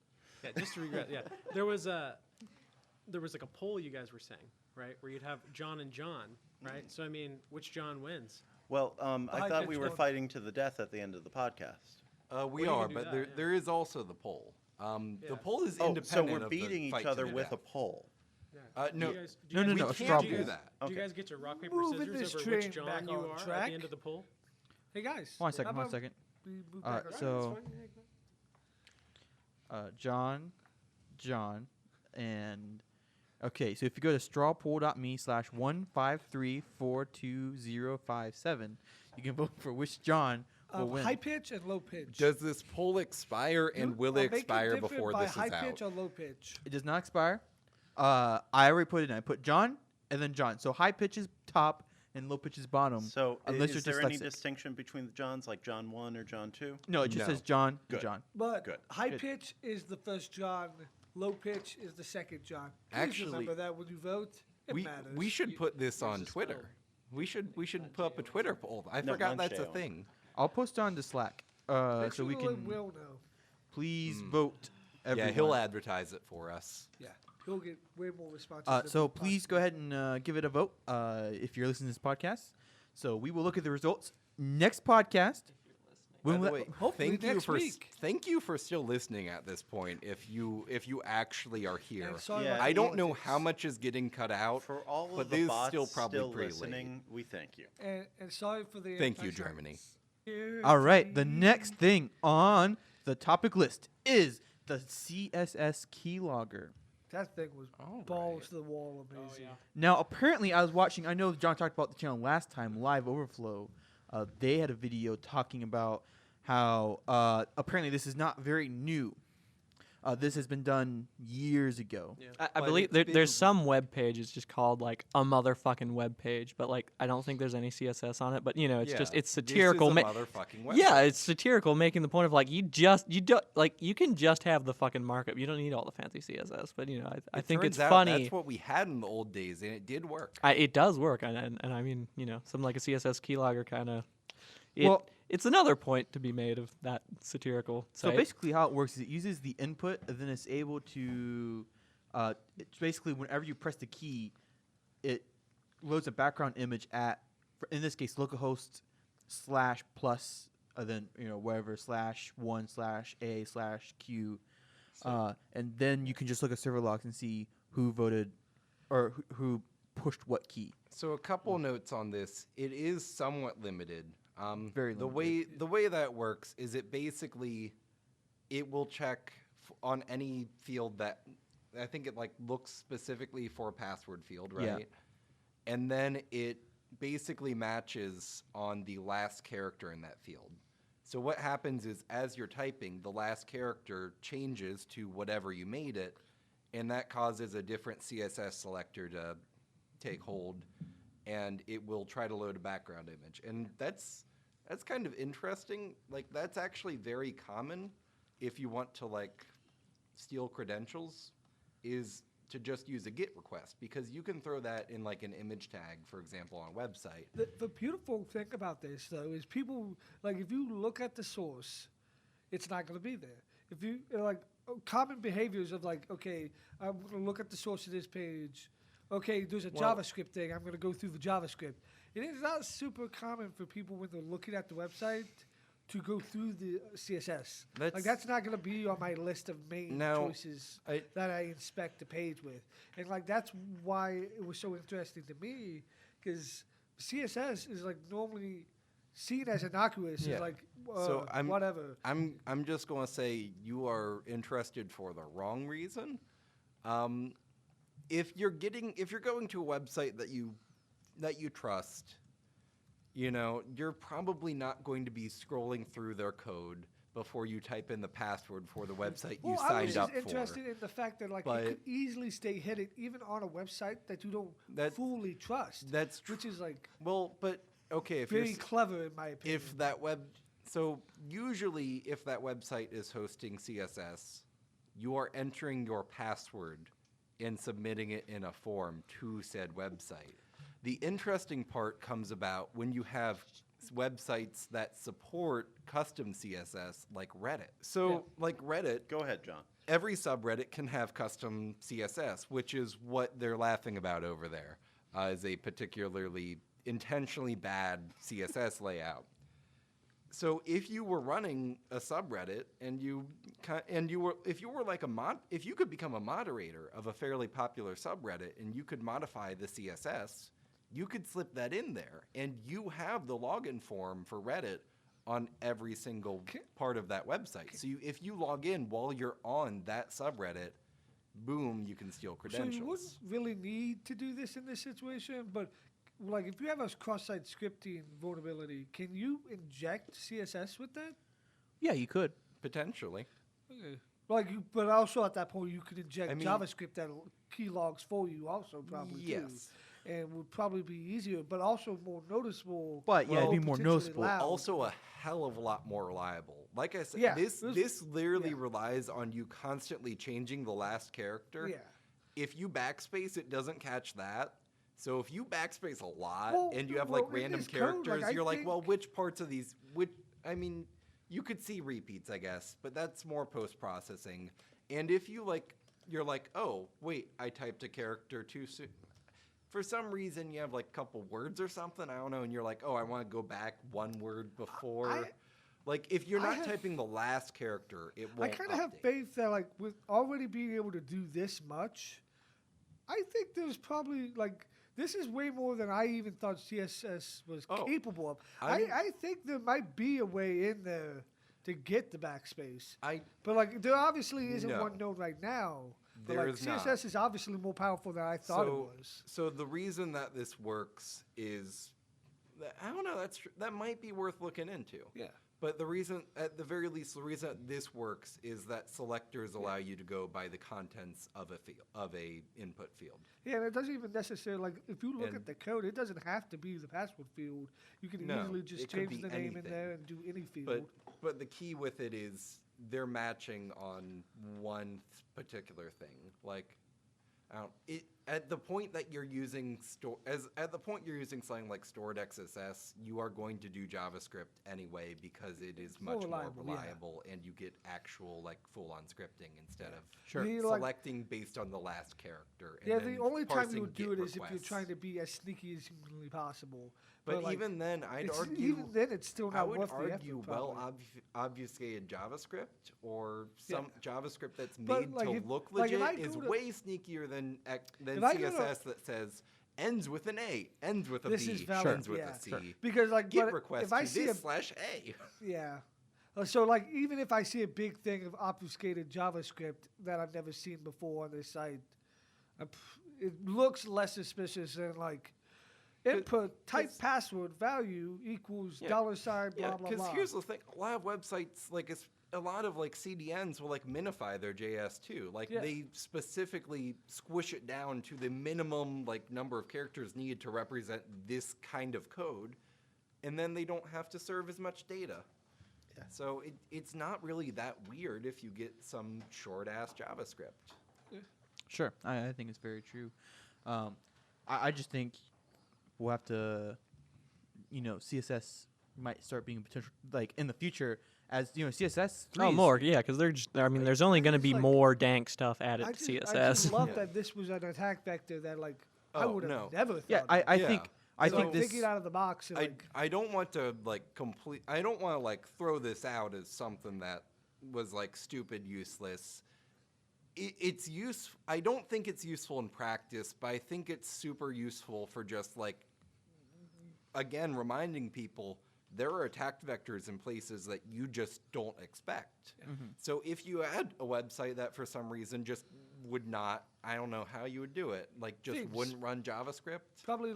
Yeah, just to regress. Yeah, there was like a poll you guys were saying, right, where you'd have John and John, right? So I mean, which John wins? Well, I high thought we pitch were one. fighting to the death at the end of the podcast. We you are, can do but that, there yeah. there is also the poll. The Yeah. poll is Oh, independent so we're of the beating each fight to other the with a death. poll. Yeah. No, Do you guys, no, no, we no, a can't straw do poll. that. Do you Okay. guys get to rock paper Moving scissors this over which train John back you on are at track. the end of the poll? Hey guys. One second, how one about second. we move Uh, back on track? so- John, and okay. So if you go to strawpoll.me/1534257, you can vote for which John will win. high pitch and low pitch. Does this poll expire and will it Make expire different before by this high is pitch out? or low pitch. It does not expire. I already put it in. I put John and then John. So high pitch is top and low pitch is bottom. So unless is you're there any dyslexic. distinction between the Johns, like John 1 or John 2? No, it just No. says John and Good. John. But Good. high Good. pitch is the first John. Low pitch is the second John. Please Actually, remember that when you vote. It matters. we should put this there's on a Twitter. spell. We should put up a Twitter poll. I No, forgot that's a Muncheo. thing. I'll post on to Slack Make so sure we Lil can Will know. please vote. Everyone. Yeah, he'll advertise it for us. Yeah, he'll get way more responses. than So we please go ahead and give it a vote if you're listening to this podcast. So we will look at the results next podcast. When By will the that- way, hopefully next week. thank you for still listening at this point. If you actually are here, And sorry Yeah. about I the don't know politics. how much is getting cut out. For all But of the this is bots still probably pretty late. listening, we thank you. And sorry for the. Thank you, anti-Trump. Germany. All right, the next thing on the topic list is the CSS keylogger. That thing was All balls right. to the wall, amazing. Now, apparently, I was watching. I know John talked about the channel last time, Live Overflow. They had a video talking about how apparently this is not very new. This has been done years ago. Yeah. I But believe it's there's been- some web page. It's just called like a motherfucking web page, but like I don't think there's any CSS on it. But you know, it's just Yeah, it's this is satirical. a motherfucking website. Yeah, it's satirical, making the point of like you don't like you can just have the fucking markup. You don't need all the fancy CSS. But you know, I It think turns it's out funny. That's what we had in the old days, and it did work. It does work, and I mean, you know, something like a CSS keylogger kind of. Well- It's another point to be made of that satirical So site. basically, how it works is it uses the input, and then it's able to. It's basically whenever you press the key, it loads a background image at, in this case, localhost /plus, then wherever /1/a/q, and then you can just look at server logs and see who voted, or who pushed what key. So a couple notes on this. It is somewhat limited. Very the limited. way that works is it will check on any field that I think it like looks specifically for a password field, right? Yeah. And then it basically matches on the last character in that field. So what happens is as you're typing, the last character changes to whatever you made it, and that causes a different CSS selector to take hold, and it will try to load a background image. And that's kind of interesting. Like that's actually very common if you want to like steal credentials, is to just use a GET request, because you can throw that in like an image tag, for example, on a website. The beautiful thing about this, though, is people, like, if you look at the source, it's not going to be there. If you, common behaviors of, like, okay, I'm going to look at the source of this page. Okay, there's a Well- JavaScript thing. I'm going to go through the JavaScript. It is not super common for people when they're looking at the website to go through the CSS. That's not going to be on my list of main No, choices I- that I inspect the page with. And, like, that's why it was so interesting to me, because CSS is, like, normally seen as innocuous. Yeah. Is like So whatever. I'm just going to say you are interested for the wrong reason. If you're going to a website that you trust, you're probably not going to be scrolling through their code before you type in the password for the website you I was signed up just for. interested in the fact that But- it could easily stay hidden even on a website that you don't fully trust. That's which is like Well, but okay, if very you're clever in my opinion. if that usually if that website is hosting CSS, you are entering your password and submitting it in a form to said website. The interesting part comes about when you have websites that support custom CSS like Reddit. So, like Reddit, Go ahead, John. every subreddit can have custom CSS, which is what they're laughing about over there, is a particularly intentionally bad CSS layout. So if you were running a subreddit and if you could become a moderator of a fairly popular subreddit and you could modify the CSS, you could slip that in there, and you have the login form for Reddit on every single part of that website. So if you log in while you're on that subreddit, boom, you can steal credentials. So you wouldn't really need to do this in this situation, but like if you have a cross-site scripting vulnerability, can you inject CSS with that? Yeah, you could. Potentially. Okay. But also at that point you could inject I mean- JavaScript that key logs for you also probably too. Yes. And would probably be easier, but also more noticeable. But, yeah, it'd be more potentially noticeable. loud. Also a hell of a lot more reliable. Like I said, Yeah, this literally yeah. relies on you constantly changing the last character. Yeah. If you backspace, it doesn't catch that. So if you backspace a lot Well, and you have well, like in random this code, characters, I you're like, well, think- which parts of these? You could see repeats, I guess, but that's more post processing. And if you're like, oh wait, I typed a character too soon. For some reason, you have like a couple words or something, I don't know, and you're like, oh, I want to go back one word before. Like, if you're I not have- typing the last character, it I won't kind of have update. faith that like with already being able to do this much, I think there's probably like this is way more than I even thought CSS was Oh, capable of. I mean- I think there might be a way in there to get the backspace. I But like there obviously isn't No. one known right now. But There like is CSS not. is obviously more powerful than I thought it was. So the reason that this works is, I don't know. That might be worth looking into. Yeah. But the reason, at the very least, the reason that this works is that selectors allow you to go by the contents of a input field. Yeah, and it doesn't even necessarily like if you look And- at the code, it doesn't have to be the password field. You can No, easily just it could change be the name in anything. there and do any field. But the key with it is they're matching on one particular thing. Like, at the point that you're using something like stored XSS, you are going to do JavaScript anyway because it is More much more reliable, yeah. reliable, and you get actual like full-on scripting instead of Sure. The, like- selecting based on the last character. And Yeah, then the only time parsing you would do GET it is if you're requests. trying to be as sneaky as humanly possible. But like, even then, I'd it's- argue. even then it's still I not would worth the effort. argue obfuscated JavaScript or Yeah. some JavaScript that's But, made like, to if- look like, if legit I is go to- way sneakier than If I go to- CSS that says ends with an A, ends with a This B, is valid, ends with yeah. a C. Sure. because like Git but request if I to see this a /A. yeah, so like even if I see a big thing of obfuscated JavaScript that I've never seen before on this site, it looks less suspicious than like input type password value equals Yeah. $sign blah Yeah, blah because blah. here's the thing: a lot of websites, like a lot of like CDNs, will like minify their JS too. Like Yeah. they specifically squish it down to the minimum like number of characters needed to represent this kind of code, and then they don't have to serve as much data. Yeah. So it's not really that weird if you get some short ass JavaScript. Sure, I think it's very true. I just think we'll have to, CSS might start being a potential, like in the future, as CSS 3 Oh, is- more, yeah, because there's only going to be Like- more dank stuff added I to just, CSS. I just love Yeah. that this was an attack vector that like I Oh, would have no. never thought. Yeah, of. I Yeah. think I So- think this. thinking out of the box. And, like, I don't want to I don't want to like throw this out as something that was like stupid, useless. It's I don't think it's useful in practice, but I think it's super useful for just like, again, reminding people there are attack vectors in places that you just don't expect. So if you had a website that for some reason just would not, I don't know how you would do it, like just Things. wouldn't run JavaScript. Probably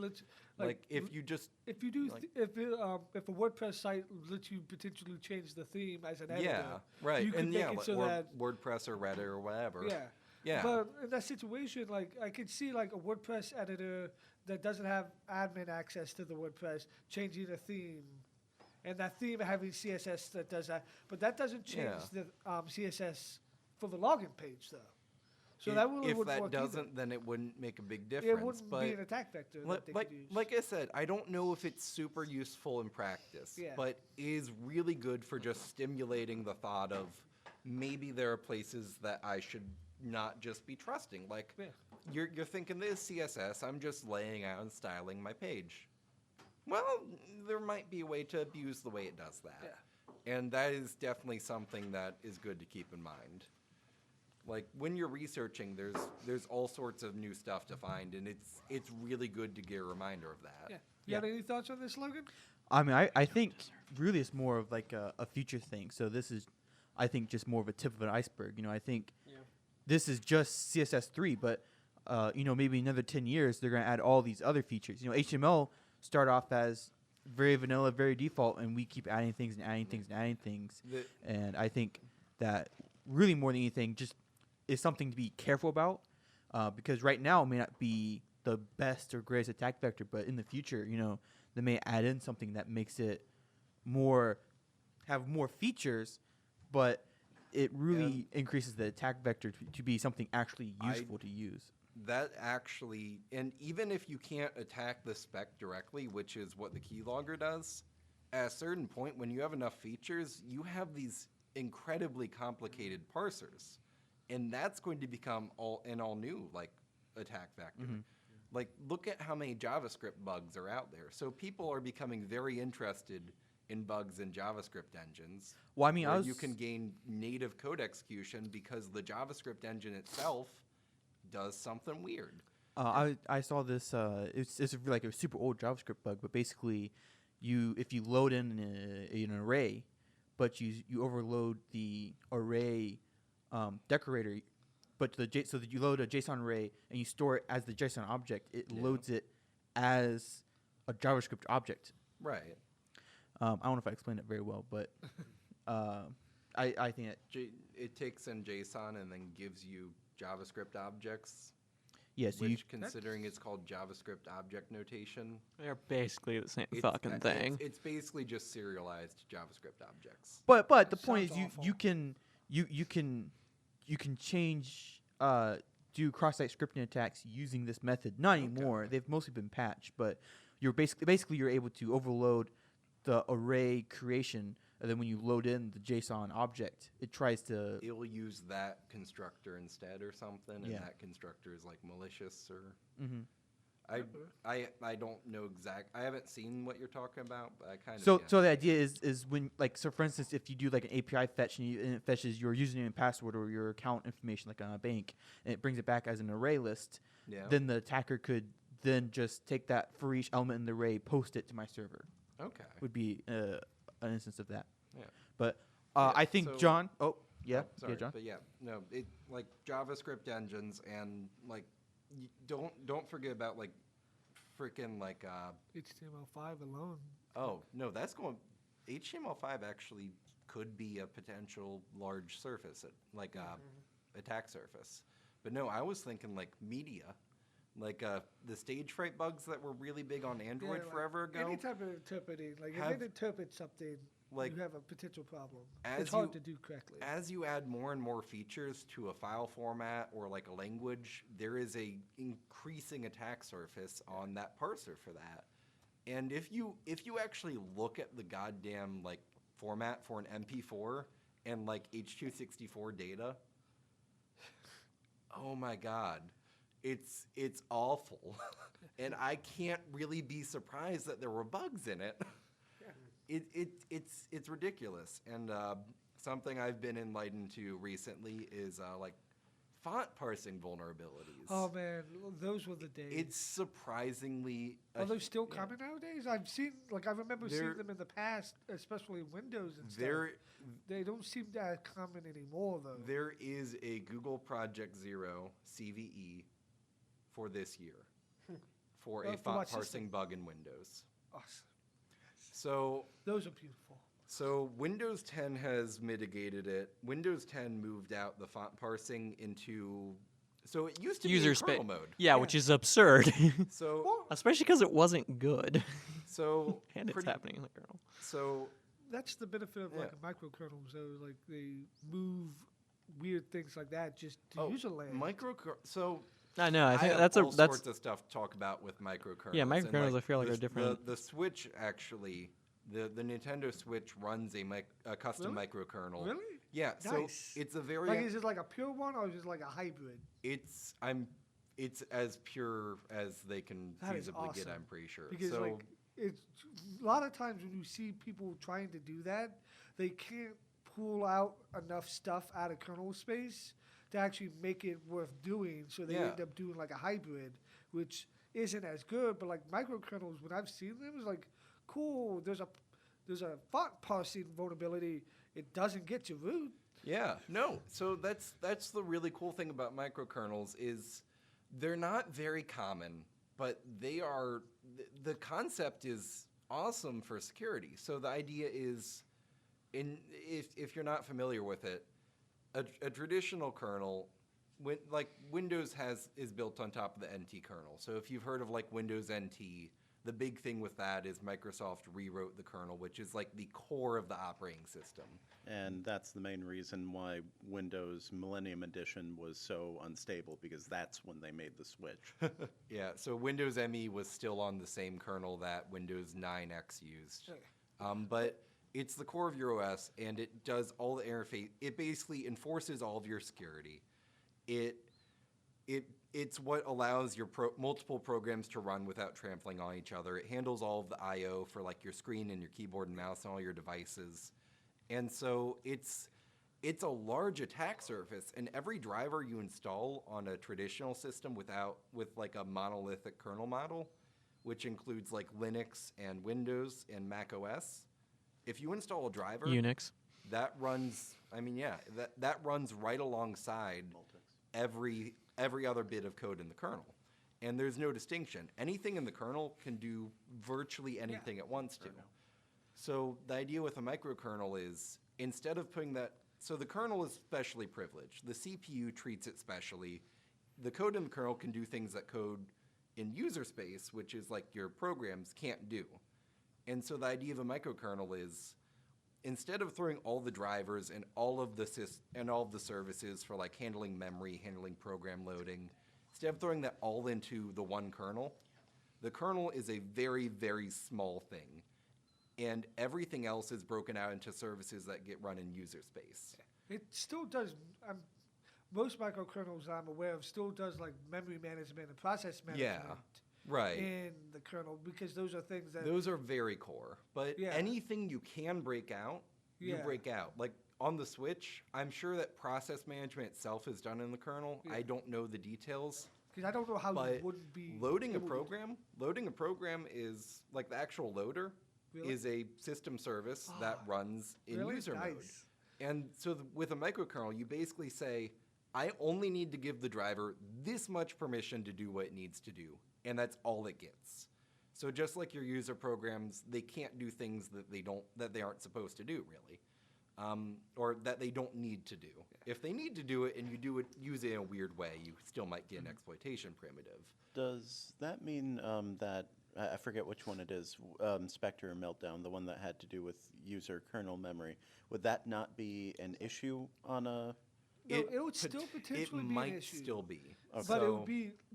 Like if you just if you do like- if a WordPress site lets you potentially change the theme as an editor, yeah, right, you can and make yeah, it like, so or that WordPress or Reddit or whatever. yeah. Yeah. But in that situation, like I could see like a WordPress editor that doesn't have admin access to the WordPress changing a theme, and that theme having CSS that does that. But that doesn't change the CSS for the login page, though. So that really if wouldn't that work either. doesn't, then it wouldn't make a big It difference. wouldn't but be an attack vector that they could use. like I said, I don't know if it's super useful in practice, Yeah. but is really good for just stimulating the thought of maybe there are places that I should not just be trusting. Like Yeah. you're thinking this CSS, I'm just laying out and styling my page. Well, there might be a way to abuse the way it does that. Yeah. And that is definitely something that is good to keep in mind. Like when you're researching, there's all sorts of new stuff to find, and it's really good to get a reminder of that. Yeah. You have any thoughts on this, Logan? I mean, I think really it's more of like a future thing. So this is, I think, just more of a tip of an iceberg. You know, I think this is just CSS3, but maybe another 10 years they're going to add all these other features. You know, HTML start off as very vanilla, very default, and we keep adding things and adding things and adding things. And I think that really more than anything just is something to be careful about, because right now it may not be the best or greatest attack vector, but in the future, they may add in something that makes it have more features, but it really increases the attack vector to be something actually useful to use. That actually, and even if you can't attack the spec directly, which is what the keylogger does, at a certain point when you have enough features, you have these incredibly complicated parsers. And that's going to become all new like attack vector. Like look at how many JavaScript bugs are out there. So people are becoming very interested in bugs in JavaScript engines. Well, I mean, where you can gain native code execution because the JavaScript engine itself does something weird. I saw this. It's like a super old JavaScript bug, but basically, if you load in an array, but you overload the array decorator, but so that you load a JSON array and you store it as the JSON object, it loads it as a JavaScript object. Right. I don't know if I explained it very well, but I think it takes in JSON and then gives you JavaScript objects. Yeah, so which, considering it's called JavaScript object notation, They're basically the same it's- fucking thing. It's basically just serialized JavaScript objects. But the point is Sounds awful. you can change do cross-site scripting attacks using this method. Not anymore. They've mostly been patched, but you're basically you're able to overload the array creation, and then when you load in the JSON object, It'll use that constructor instead or something, and Yeah. that constructor is like malicious or. Mhm. I don't know I haven't seen what you're talking about, but I kind of. So the idea is when for instance, if you do like an API fetch and it fetches your username and password or your account information like on a bank, and it brings it back as an array list, then the attacker could then just take that for each element in the array, post it to my server. Okay. Would be an instance of that. Yeah. But Yeah, I think so- John. Oh yeah, Sorry, yeah, John. but yeah, no, it like JavaScript engines and like don't forget about like freaking like HTML5 alone. oh no, that's going HTML5 actually could be a potential large surface like attack surface. But no, I was thinking like media. Like the stage fright bugs that were really big on Android like forever ago. Any type of interpreting, like if have- it interprets something, like, you have a potential problem. as It's hard you- to do correctly. As you add more and more features to a file format or like a language, there is a increasing attack surface on that parser for that. And if you actually look at the goddamn like format for an MP4 and like H.264 data, oh my god, it's awful. And I can't really be surprised that there were bugs in it. It's ridiculous. And something I've been enlightened to recently is like font parsing vulnerabilities. Oh man, those were the days. It's surprisingly. Are those still common nowadays? I remember seeing them in the past, especially Windows and stuff. They don't seem that common anymore, though. There is a Google Project Zero CVE for this year for a font parsing bug in Windows. Awesome. So those are beautiful. So Windows 10 has mitigated it. Windows 10 moved out the font parsing into. So it used to be in kernel mode. Yeah, which is absurd. So especially because it wasn't good. So and it's happening in the kernel. So that's the benefit of like a microkernel. So like they move weird things like that just to user land. So I know. I think have all that's sorts of stuff to talk about with microkernels. Yeah, microkernels I feel like are different. The Switch actually, the Nintendo Switch runs a custom microkernel. Really? Yeah. Nice. So it's a very like is it like a pure one or is it like a hybrid? It's as pure as they can feasibly get. I'm pretty sure. Because like it's a lot of times when you see people trying to do that, they can't pull out enough stuff out of kernel space to actually make it worth doing. So they end up doing like a hybrid, which isn't as good. But like microkernels, when I've seen them, it's like cool. There's a font parsing vulnerability. It doesn't get you root. Yeah, no. So that's the really cool thing about microkernels is they're not very common, but they are. The concept is awesome for security. So the idea is, if you're not familiar with it, a traditional kernel, like Windows is built on top of the NT kernel. So if you've heard of like Windows NT, the big thing with that is Microsoft rewrote the kernel, which is like the core of the operating system. And that's the main reason why Windows Millennium Edition was so unstable, because that's when they made the switch. Yeah, so Windows ME was still on the same kernel that Windows 9X used. But it's the core of your OS, and it does all the interface. It basically enforces all of your security. It's what allows your multiple programs to run without trampling on each other. It handles all of the I/O for like your screen and your keyboard and mouse and all your devices. And so it's a large attack surface, and every driver you install on a traditional system with like a monolithic kernel model, which includes like Linux and Windows and Mac OS, if you install a driver, Unix, that runs. I mean, yeah, that runs right alongside every other bit of code in the kernel. And there's no distinction. Anything in the kernel can do virtually anything it wants to. So the idea with a microkernel is instead of putting that, so the kernel is specially privileged. The CPU treats it specially. The code in the kernel can do things that code in user space, which is like your programs, can't do. And so the idea of a microkernel is instead of throwing all the drivers and all of the services for like handling memory, handling program loading, instead of throwing that all into the one kernel, the kernel is a very, very small thing. And everything else is broken out into services that get run in user space. It still does. Most microkernels I'm aware of still does like memory management and process management. Yeah. Right. In the kernel, because those are things that... Those are very core. But anything you can break out, you break out. Like on the Switch, I'm sure that process management itself is done in the kernel. I don't know the details. Because I don't know how you wouldn't be... Loading a program is, like the actual loader, is a system service that runs in user mode. And so with a microkernel, you basically say, I only need to give the driver this much permission to do what it needs to do. And that's all it gets. So just like your user programs, they can't do things that they aren't supposed to do, really, or that they don't need to do. If they need to do it and you use it in a weird way, you still might get an exploitation primitive. Does that mean that I forget which one it is, Spectre or Meltdown, the one that had to do with user kernel memory? Would that not be an issue on a? No, it would still potentially be an issue. It might still be. Okay. But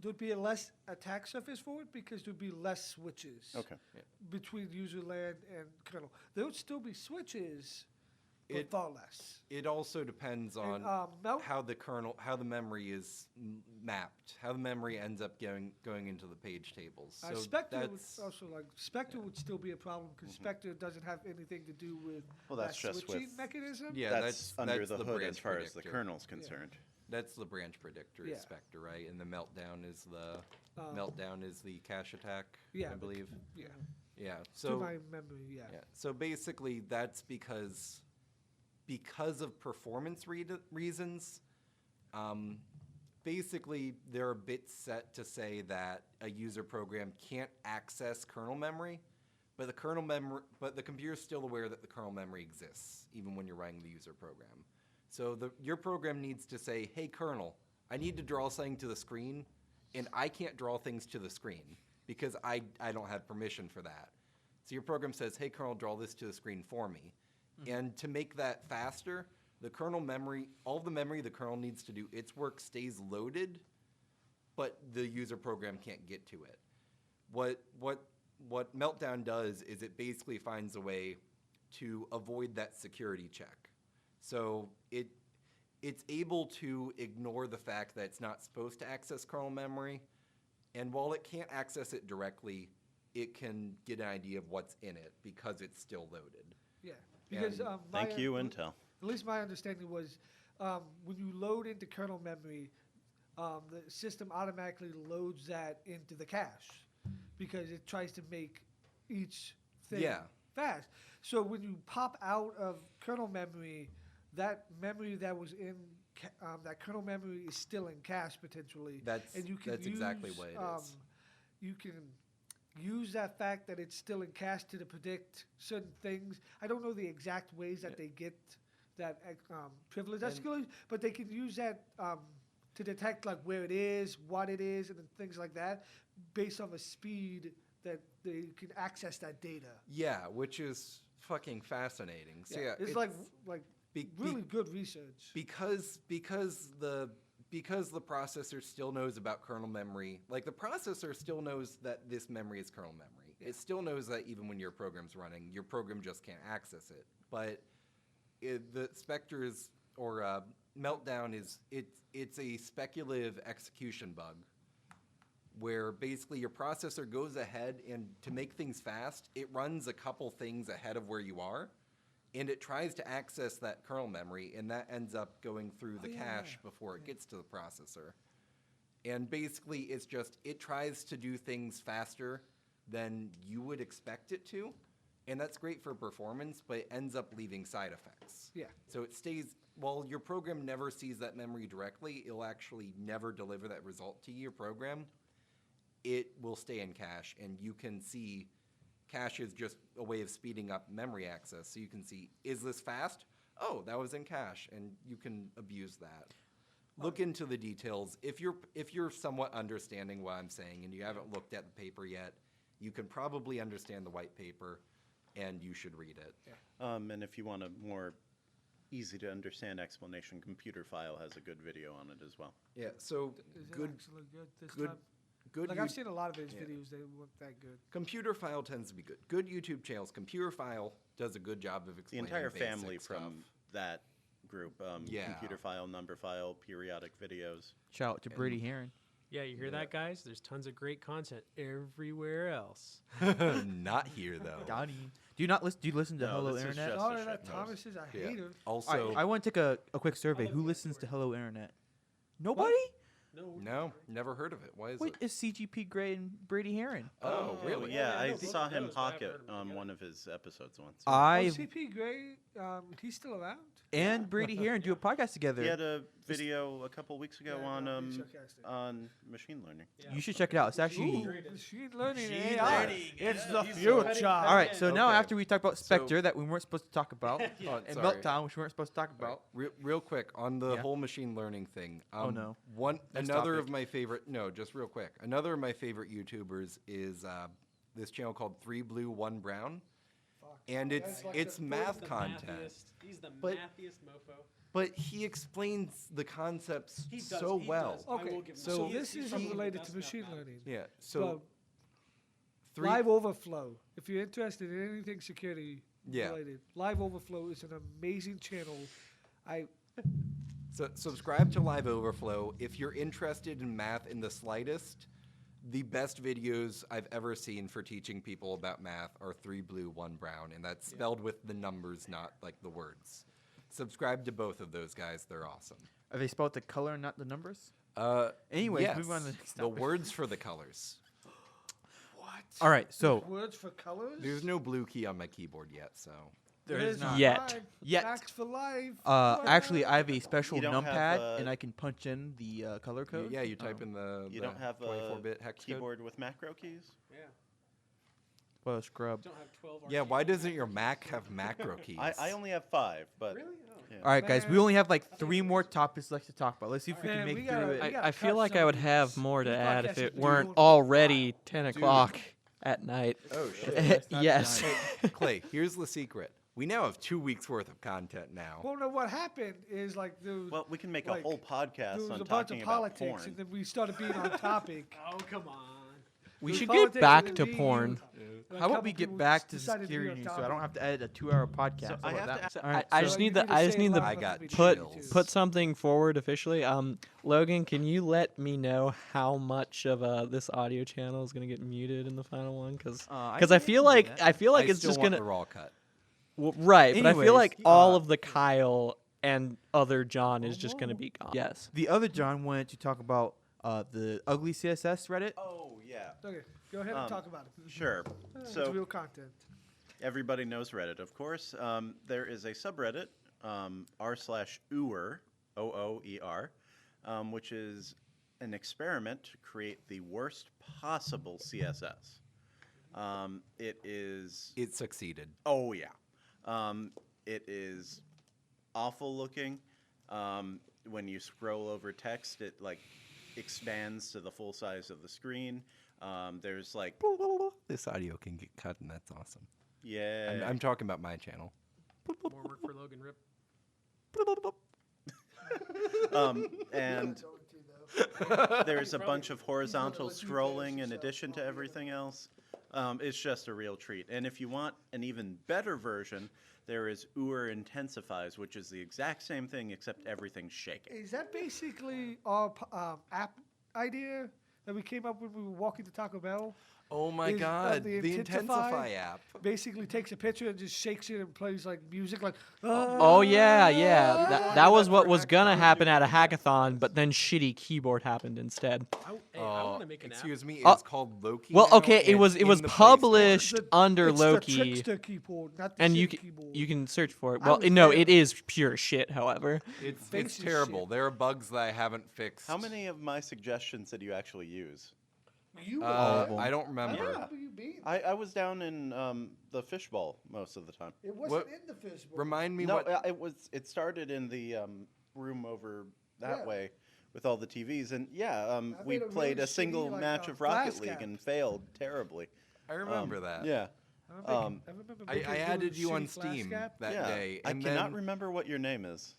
there'd be a less attack surface for it because there'd be less switches between user land and kernel. There would still be switches, but far less. It also depends on how the memory is mapped, how the memory ends up going into the page tables. So Spectre would also Spectre would still be a problem because Spectre doesn't have anything to do with that's just switching with mechanism. Yeah, that's under that's the hood as far as predictor. the kernel's concerned. That's the branch predictor is Spectre, right? And the meltdown is the cache attack, I believe. Yeah. So to my memory, yeah. So basically, that's because of performance reasons. Basically, there are bits set to say that a user program can't access kernel memory, but the computer's still aware that the kernel memory exists, even when you're running the user program. So your program needs to say, "Hey, kernel, I need to draw something to the screen, and I can't draw things to the screen because I don't have permission for that." So your program says, "Hey, kernel, draw this to the screen for me." And to make that faster, the kernel memory, all the memory the kernel needs to do its work stays loaded, but the user program can't get to it. What Meltdown does is it basically finds a way to avoid that security check. So it's able to ignore the fact that it's not supposed to access kernel memory, and while it can't access it directly, it can get an idea of what's in it because it's still loaded. Yeah, because Thank you, Intel. At least my understanding was when you load into kernel memory, the system automatically loads that into the cache because it tries to make each thing fast. So when you pop out of kernel memory, that memory that was in that kernel memory is still in cache potentially. And you can that's exactly what it is. You can use that fact that it's still in cache to predict certain things. I don't know the exact ways that they get that privilege escalation, but they can use that to detect like where it is, what it is, and things like that, based on the speed that they can access that data. Yeah, which is fucking fascinating. So it's like really good research. Because the processor still knows about kernel memory. Like the processor still knows that this memory is kernel memory. It still knows that even when your program's running, your program just can't access it. But the Spectre's or Meltdown it's a speculative execution bug where basically your processor goes ahead and to make things fast, it runs a couple things ahead of where you are. And it tries to access that kernel memory, and that ends up going through the cache before it gets to the processor. And basically, it tries to do things faster than you would expect it to, and that's great for performance, but it ends up leaving side effects. Yeah. So it stays, while your program never sees that memory directly, it'll actually never deliver that result to your program. It will stay in cache, and you can see cache is just a way of speeding up memory access. So you can see, is this fast? Oh, that was in cache, and you can abuse that. Look into the details. If you're somewhat understanding what I'm saying and you haven't looked at the paper yet, you can probably understand the white paper, and you should read it. Yeah. And if you want a more easy to understand explanation, Computer File has a good video on it as well. Yeah. So Is good. it actually good this good- time? Good. Like I've seen a lot of his videos; they weren't that good. Computer File tends to be good. Good YouTube channels. Computer File does a good job of The explaining entire basic family stuff. from that group, Computer File, Number File, periodic videos. Shout out to Brady Heron. Yeah, you hear that, guys? There's tons of great content everywhere else. Not here though. Got him. Do you listen to No, Hello this is Internet? just- Oh, a that shit Thomas is, I Yeah. hate her. Also, I want to take a quick survey. Who listens to Hello Internet? Nobody? no, never heard of it. Why is Wait, it? is CGP Gray and Brady Heron? Oh, really? Yeah, Yeah, I I know both saw of him those, but I hawk haven't it heard 'em on together. one of his episodes once. I CP Gray, he's still around. and Brady Heron do a podcast together. He had a video a couple weeks ago Yeah, on no, he's sarcastic. on machine learning. You should check it out. It's actually. Ooh, machine learning Machine AI. learning, It's yeah. the He's future. petty- All right, so now Okay. after we talk about So- Spectre that we weren't supposed to talk about, Oh, and sorry. Meltdown, which we weren't supposed to talk about. Real quick on the Yeah. whole machine learning thing. Oh, no. Next Another topic. of my favorite. No, just real quick. Another of my favorite YouTubers is this channel called 3 Blue 1 Brown, and That's like it's the math the content. mathiest- He's the But- mathiest mofo. But he explains the concepts He does, so he well. does. I will Okay, give him so that. this He's is probably the related best to machine mathematician. learning. Yeah. So So three. Live Overflow. If you're interested in anything security, Yeah. related. Live Overflow is an amazing channel. So subscribe to Live Overflow. If you're interested in math in the slightest, the best videos I've ever seen for teaching people about math are 3 blue, 1 brown, and that's spelled with the numbers, not like the words. Subscribe to both of those guys. They're awesome. Are they spelled the color, not the numbers? Anyways, yes, moving on to the next the topic. words for the colors. All right, so Words for colors? There's no blue key on my keyboard yet, so. there is not. Yet. Live. Yet. Max for life. Actually, I have a special You don't have, numpad, and I can punch in the color code. Yeah, you type in the You don't have a 24-bit hex code. keyboard with macro keys? Yeah. Well, scrub. Don't have 12. Yeah, RGB. why doesn't your Mac have macro keys? I only have 5, but Really? Oh. yeah. All right, guys, we Man. only have like 3 more topics left to talk about. Let's see if we Man, can we make gotta- through we it. gotta I feel cut like some I of would have these. more to These add podcasts if are it weren't doing already 10 Dude. o'clock at night. Oh, shit. It's not Yes. done. Clay, here's the secret. We now have 2 weeks worth of content now. Well, no, what happened is like there was, Well, we can make like, a whole there podcast was on a bunch talking of about politics, porn. and then we started being on topic. Oh, come on. We There was should politics, get back and to then we- porn. and a How about couple we get people back to decided to be security on news so I topic. don't have to edit a 2-hour podcast? So How I about have that? to ask- All right, I so- just So need you the need to I just say need live the I got video chills. too. put something forward officially. Logan, can you let me know how much of this audio channel is gonna get muted in the final one? Because I I feel can do like that. I feel like I it's still just want gonna the raw cut. well, right, but I feel Anyways, like all of the Kyle and other John is just gonna be gone. Yes. The other John wanted to talk about the ugly CSS Reddit. Oh, yeah. Okay, go ahead and Um, talk about it. Sure. It's So real content. everybody knows Reddit, of course. There is a subreddit, r/ooer, OOER, which is an experiment to create the worst possible CSS. It is, It succeeded. oh yeah, it is awful looking. When you scroll over text, it like expands to the full size of the screen. There's like, This audio can get cut, and that's awesome. yeah. I'm talking about my channel. More work for Logan Rip. And there's a bunch of horizontal scrolling in addition to everything else. It's just a real treat. And if you want an even better version, there is Uer Intensifies, which is the exact same thing except everything's shaking. Is that basically our app idea that we came up with when we were walking to Taco Bell? Oh my Is, God, the the Intensify Intensify app. Basically takes a picture and just shakes it and plays like music, like. Oh yeah, yeah. That was that what for was gonna hackathon. happen at a hackathon, but then shitty keyboard happened instead. I want to make an app. Excuse me, Oh, it's called Loki. Well, now, okay, it and was in the Play published Store. under it's Loki, the trickster keyboard, not the and you shitty keyboard. you can search for it. I Well, was no, there. it is pure shit. However, It's Face is terrible. shit. There are bugs that I haven't fixed. How many of my suggestions did you actually use? You All of are. them. I don't I remember. don't remember you being. I was down in the fishbowl most of the time. It wasn't What- in the fishbowl. Remind me No, what. it started in the room over that Yeah. way with all the TVs, and yeah, I we made a played really a single shitty, like, match of flash Rocket League cap. and failed terribly. I remember that. Yeah, I um, remember I making a added little you on shitty flash Steam cap. that yeah. day. I and cannot then- remember what your name is.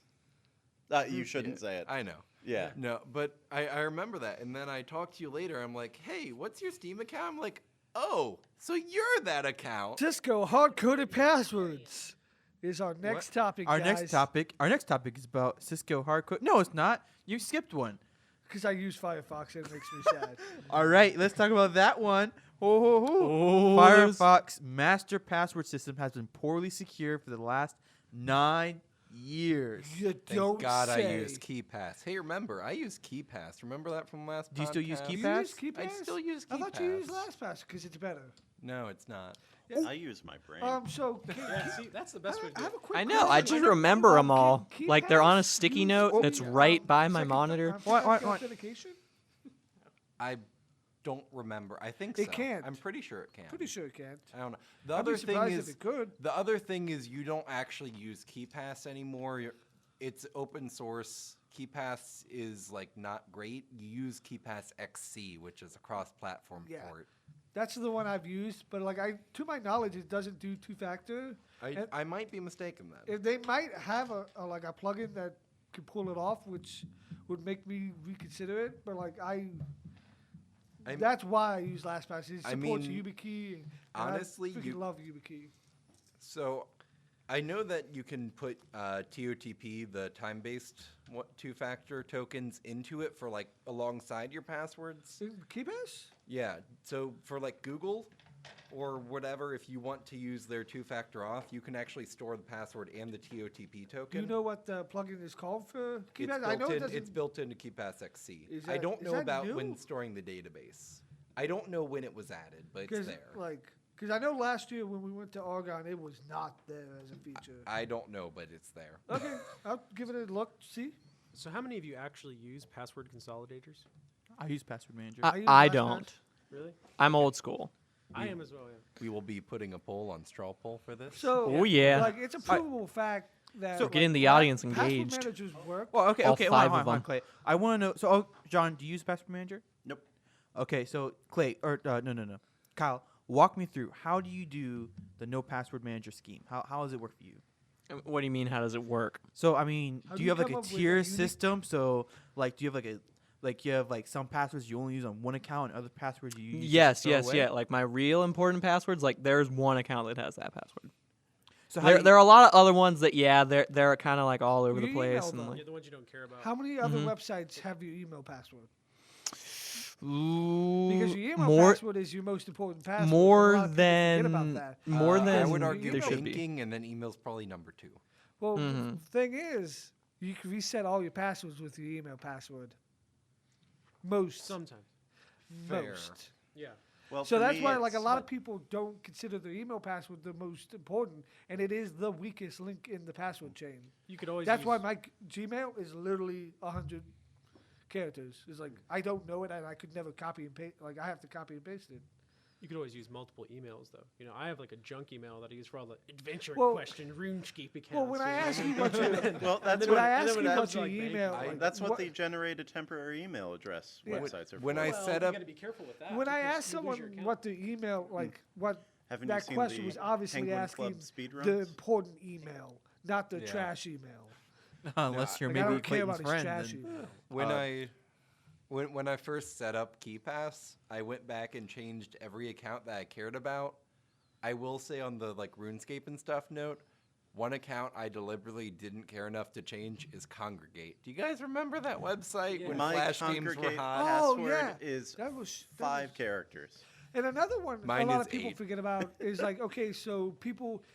You shouldn't say it. I know. Yeah. No, but I remember that. And then I talked to you later. I'm like, hey, what's your Steam account? I'm like, oh, so you're that account. Cisco hard-coded passwords is our next topic, Our guys. next topic is about Cisco hardcore. No, it's not. You skipped one. Because I use Firefox and it makes me sad. All right, let's talk about that one. Ho, ho, ho. Oh, Firefox master password system has been poorly secured for the last 9 years. You Thank don't God say. I used KeyPass. Hey, remember, I use KeyPass. Remember that from last Do you still use podcast? You KeyPass? use KeyPass? I still use I thought you used KeyPass. LastPass because it's better. No, it's not. I use my brain. So Yeah, see, that's the best way to I do have it. a quick I know. I question. just remember them all. Key- Like they're on a KeyPass sticky use note the, that's right by my second- monitor. What? authentication? I don't remember. I think It so. can't. I'm pretty sure it can. Pretty sure it can't. I don't know. The I'd be other thing surprised if is it could. the other thing is you don't actually use KeyPass anymore. It's open source. KeyPass is like not great. You use KeyPass XC, which is a cross-platform Yeah. port. That's the one I've used, but like to my knowledge, it doesn't do two-factor. And I might be mistaken then. if they might have a plugin that could pull it off, which would make me reconsider it. But like I'm- that's why I use LastPass. It I supports mean, YubiKey. And honestly, I freaking you- love YubiKey. So I know that you can put TOTP, the time-based two-factor tokens, into it for like alongside your passwords. KeyPass? Yeah. So for like Google or whatever, if you want to use their two-factor off, you can actually store the password and the TOTP Do token. you know what the plugin is called for It's KeyPass? built, I know it's built into KeyPass XC. Is I that- don't is know that about new? when storing the database. I don't know when it was added, but it's there. Because I know last year when we went to Oregon, it was not there as a feature. I don't know, but it's there. Okay, I'll give it a look. See, So how many of you actually use password consolidators? I use Password Manager. I use I LastPass. don't. Really? I'm old school. I am as well. Yeah. We will be putting a poll on Straw Poll for this. So, Oh, yeah. like it's a provable fact that So- Getting the pa- audience password engaged. managers work. Well, okay, All okay. five hold of on, them. Clay. I want to know. So, John, do you use Password Manager? Nope. Okay, so Clay, or no, Kyle, walk me through. How do you do the no password manager scheme? How does it work for you? What do you mean? How does it work? So, I mean, How do do you you have like come a up with a tier unique- system? So, like, do you have you have like some passwords you only use on one account, and other passwords you use? Yes, just to throw yes, away? yeah. Like my real important passwords, like there's one account that has that password. So There are a lot of other ones that, yeah, they're kind of like all over the Your place. email, And though. like, Yeah, the ones you don't care about. How many other Mhm. websites have your email password? ooh, Because your email more, password is your most important password. more A lot of people forget about than that. more I than would argue there should be. banking, and then email's probably number 2. Well, Mhm. the thing is, you can reset all your passwords with your email password. Most. Sometimes. Fair. Most. Yeah. Well, So for that's me, why, like, a it's- lot of people don't consider their email password the most important, and it is the weakest link in the password chain. You could always. That's use, why my Gmail is literally 100 characters. It's like I don't know it, and I could never copy and paste. Like I have to copy and paste it. You could always use multiple emails, though. You know, I have like a junk email that I use for all the adventure Well- question RuneScape accounts. Well, when I you know? ask you what your Well, that's when what I and then ask when you it about comes to, your like, banking, email, like, that's what what- the generated temporary email address Yeah. websites are When for. I well, set you up- got to be careful with that. when I because ask you lose your someone account. what the email, like what Haven't you that seen question the was obviously Penguin asking Club speedruns? the important email, not the Yeah. trash email. unless you're Like, I maybe don't care about Clayton's his friend. trash then- email. When I first set up KeyPass, I went back and changed every account that I cared about. I will say on the like RuneScape and stuff note, one account I deliberately didn't care enough to change is Congregate. Do you guys remember that website Yeah. when My Flash games were Congregate hot? Oh, password yeah. is That was 5 characters. And another one Mine a lot is of people 8. forget about is like, okay, so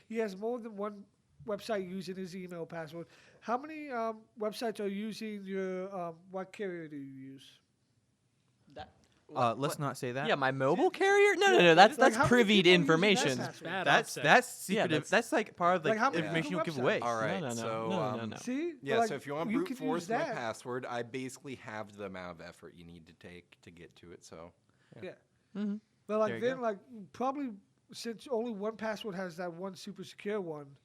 he has more than one website using his email password. How many websites are using your, what carrier do you use? Let's not say that. Yeah, my mobile carrier? No. That's Like, how many privy people use that information. password? Bad That's offset. that's Yeah, secretive. that's- that's like part of Like, like how many information you don't give websites? away. All right, no, so no. See? yeah, Like, so if you want you brute could force use my that. password, I basically halved the amount of effort you need to take to get to it. So Yeah. Mhm. But like There you then, go. like probably since only one password has that one super secure one,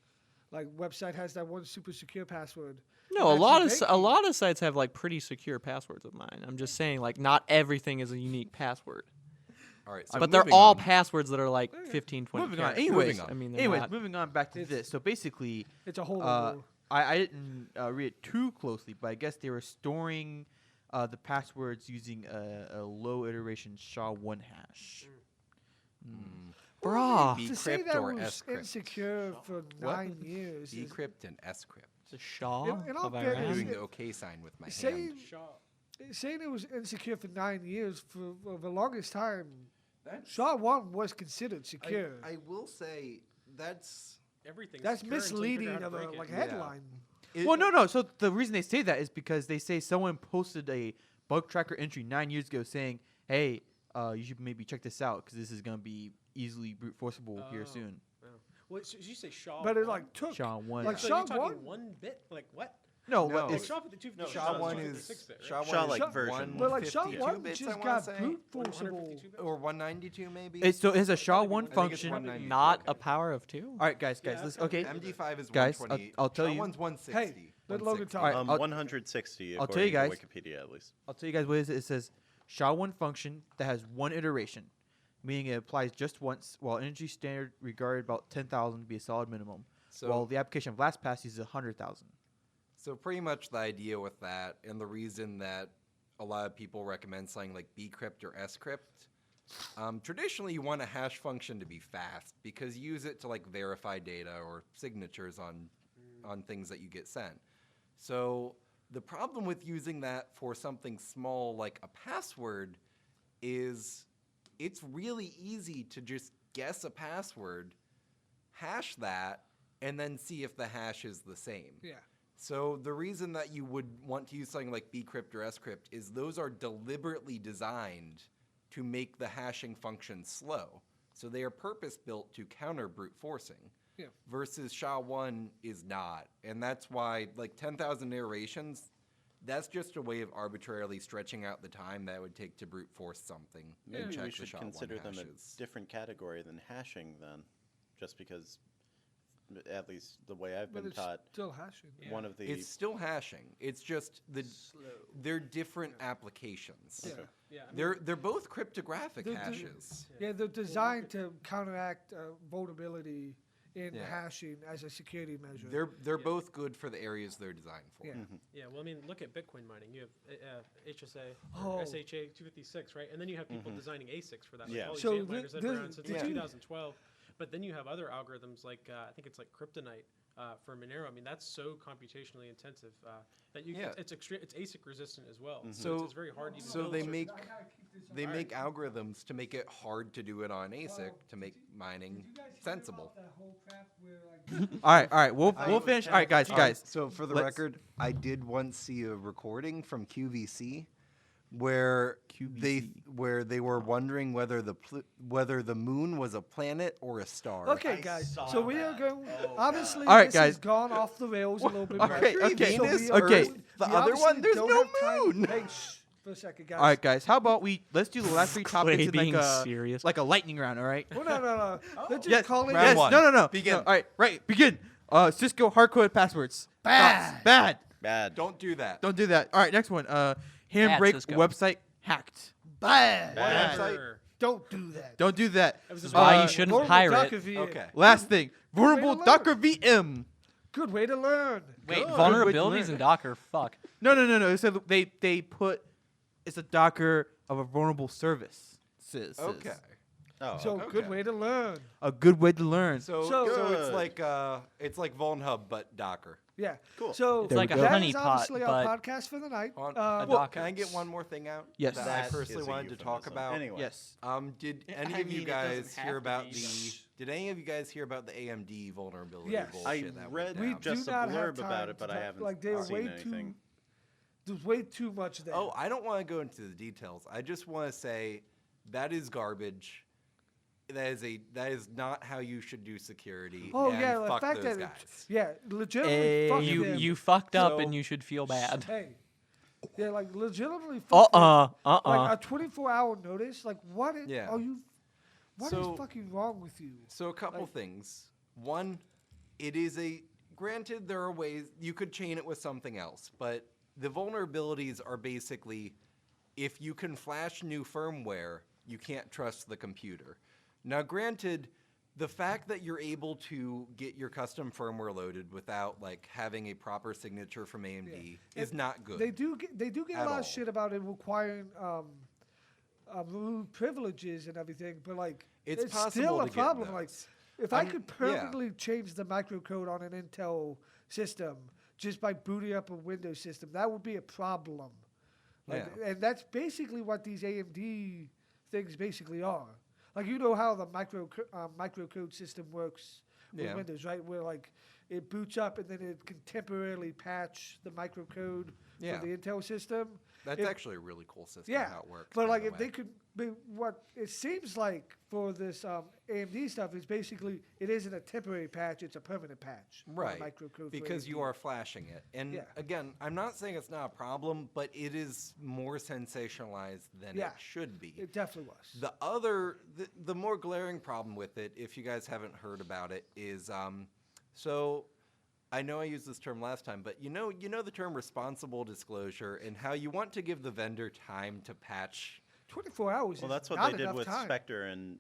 like website has that one super secure password. No, a That's lot your of a banking. lot of sites have like pretty secure passwords of mine. I'm just saying, like, not everything is a unique password. all right, so But they're moving all on. passwords that are like 15, 20 Moving on. characters. Anyways, Moving on. I mean, they're anyways, not- moving on back to It's- this. So basically, It's a whole Uh, other. I didn't read it too closely, but I guess they were storing the passwords using a low iteration SHA-1 hash. Brah. To say Bcrypt that or was scrypt? insecure for 9 years. is- Decrypt and scrypt. The Shaw And I'll of get I'm it. Iran. doing the OK sign with my saying hand. saying it was insecure for 9 years for the longest time. That's- SHA-1 was considered secure. I will say that's Everything's That's secure until you figure misleading out how of to a break it. like Yeah. headline. Well, no. So the reason they say that is because they say someone posted a bug tracker entry 9 years ago saying, "Hey, you should maybe check this out because this is gonna be easily brute forceable here Oh. soon." Well, so did you say Shaw? But it one? like took SHA-1. Like So Shaw you're talking 1? one bit? Like what? No, No. what Like is Shaw 52 No, SHA one 56 is bit, right? SHA SHA one like is version. But like 152 SHA-1 bits, I just wanna got say. brute forceable. 152 bit? Or 192 maybe. so it has a SHA-1 I think it's function. 192. Not Okay. a power of 2? All right, guys, Yeah, listen. Okay, MD5 is Guys, 128. I'll tell you- SHA-1's 160. Hey, let Logan 160. talk. All right, I'll- 160 I'll tell you according guys. to Wikipedia at least. I'll tell you guys what it is. It says SHA-1 function that has one iteration, meaning it applies just once, while industry standard regarded about 10,000 to be a solid minimum, So, while the application of LastPass uses 100,000. so pretty much the idea with that, and the reason that a lot of people recommend something like Bcrypt or scrypt, Traditionally, you want a hash function to be fast because you use it to like verify data or signatures on things that you get sent. So the problem with using that for something small like a password is it's really easy to just guess a password, hash that, and then see if the hash is the same. Yeah. So the reason that you would want to use something like bcrypt or scrypt is those are deliberately designed to make the hashing function slow. So they are purpose-built to counter brute forcing. Yeah. Versus SHA-1 is not. And that's why, like, 10,000 iterations, that's just a way of arbitrarily stretching out the time that it would take to brute force something. and Maybe check we the should SHA-1 consider them hashes. a different category than hashing then, just because, at least the way I've But been it's taught, still hashing. one of the It's still hashing. It's just they're different applications. Yeah. Okay. Yeah, I mean, They're both cryptographic They're- hashes. Yeah, they're designed to counteract vulnerability in Yeah. hashing as a security measure. They're both good for the areas they're designed for. Yeah. yeah. Well, I mean, look at Bitcoin mining. You have HSA, Oh. or SHA 256, right? And then you have people designing ASICs for that. Like Yeah. all these So AMP miners that have been around since did like you- 2012. But then you have other algorithms like I think it's like Kryptonite for Monero. I mean, that's so computationally intensive that you Yeah. it's ASIC resistant as well. So- it's very hard to even So build they certain- make algorithms to make it hard to do it on ASIC to make mining sensible. All right. We'll finish. All right, guys. So for the let's- record, I did once see a recording from QVC where they were wondering whether the moon was a planet or a star. Okay, guys. So we are going. Obviously, All right, this guys. has gone off the rails a little bit. Okay, more. okay, So Venus, we okay. we The other obviously one, there's don't no have time- moon. Hey, shh, for a second, guys. All right, guys. How about let's do the last three Clay topics in being like a serious. like a lightning round. All right. Well, no. Let's just Yes. call it. Yes. one. No. Begin. No, all right. Right. Begin. Cisco hard-coded passwords. Bad. Thoughts? Bad. bad. Don't do that. Don't do that. All right. Next one. Handbrake Cisco. website hacked. Bad. Bad. Whatever. Don't do that. Don't do that. This is why you shouldn't Vulnerable pirate. Docker VM. Okay. Last thing. Vulnerable learn. Docker VM. Good way to learn. Wait, Good. vulnerabilities in Docker? Fuck. No. It said they put it's a Docker of a vulnerable service. Okay. Oh, So okay. good way to learn. A good way to learn. So Good. it's like VulnHub but Docker. Yeah. Cool. So It's like a that honey is pot, obviously our but podcast for the night. On, a well, Docker. can I get one more thing out? Yes. That That I personally is a wanted to talk euphemism. about. Anyway. Yes. Did I any of mean, you it doesn't guys have hear to about be. Did any of you guys hear about the AMD vulnerability Yes. bullshit I that read went We down? do just a not have blurb time about it, to but I talk- haven't like, they are seen way anything. There's way too much there. Oh, I don't want to go into the details. I just want to say that is garbage. That is not how you should do security. Oh, and yeah, the fuck fact those that guys. yeah, legitimately fuck You them. you fucked up So- and you should feel bad. Hey, yeah, like legitimately fuck them. Like a 24-hour notice. Like what? Yeah. Are you? What is So- fucking wrong with you? So a couple Like- things. One, it is granted there are ways you could chain it with something else, but the vulnerabilities are basically if you can flash new firmware, you can't trust the computer. Now granted, the fact that you're able to get your custom firmware loaded without like having a proper signature from AMD is not good. They do get a At lot all. of shit about it requiring root privileges and everything, but like It's still possible a to get problem. Like those. if I I'm- could yeah. perfectly change the microcode on an Intel system just by booting up a Windows system, that would be a problem. Like, Yeah. and that's basically what these AMD things basically are. Like you know how the microcode system works with Yeah. Windows, right? Where like it boots up and then it can temporarily patch the microcode Yeah. for the Intel system. That's if- actually a really cool system Yeah, how it works. but by like the if they way. could be what it seems like for this AMD stuff is basically it isn't a temporary patch, it's a permanent patch. on the Right, microcode for because you AMD. are flashing it. And Yeah. again, I'm not saying it's not a problem, but it is more sensationalized than Yeah. it should be. It definitely was. The more glaring problem with it, if you guys haven't heard about it, is so I know I used this term last time, but you know the term responsible disclosure and how you want to give the vendor time to patch. 24 hours. Well, is that's what not they did enough with time. Spectre and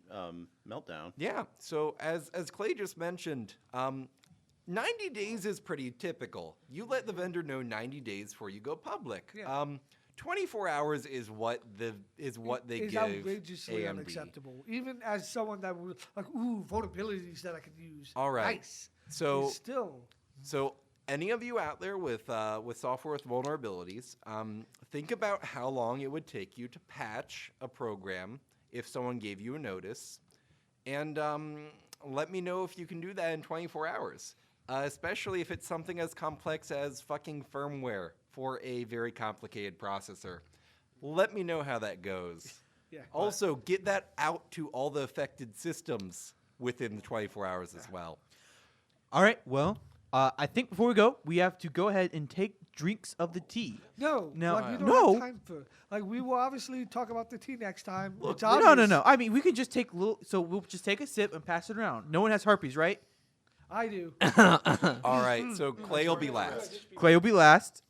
Meltdown. Yeah. So as Clay just mentioned, 90 days is pretty typical. You let the vendor know 90 days before you go public. Yeah. 24 hours is what they It's give outrageously AMD. unacceptable. Even as someone that was like, ooh, vulnerabilities that I could use. All right. Nice. So It's still. So, any of you out there with software with vulnerabilities, think about how long it would take you to patch a program if someone gave you a notice, and let me know if you can do that in 24 hours. Especially if it's something as complex as fucking firmware for a very complicated processor. Let me know how that goes. Yeah. Also, get that out to all the affected systems within the 24 hours as well. All right. Well, I think before we go, we have to go ahead and take drinks of the tea. No, No, like we don't no. have time for. Like we will obviously talk about the tea next time. It's No, obvious. no. I mean, we can just take little. So we'll just take a sip and pass it around. No one has herpes, right? I do. All right, so Clay will be last. Clay will be last.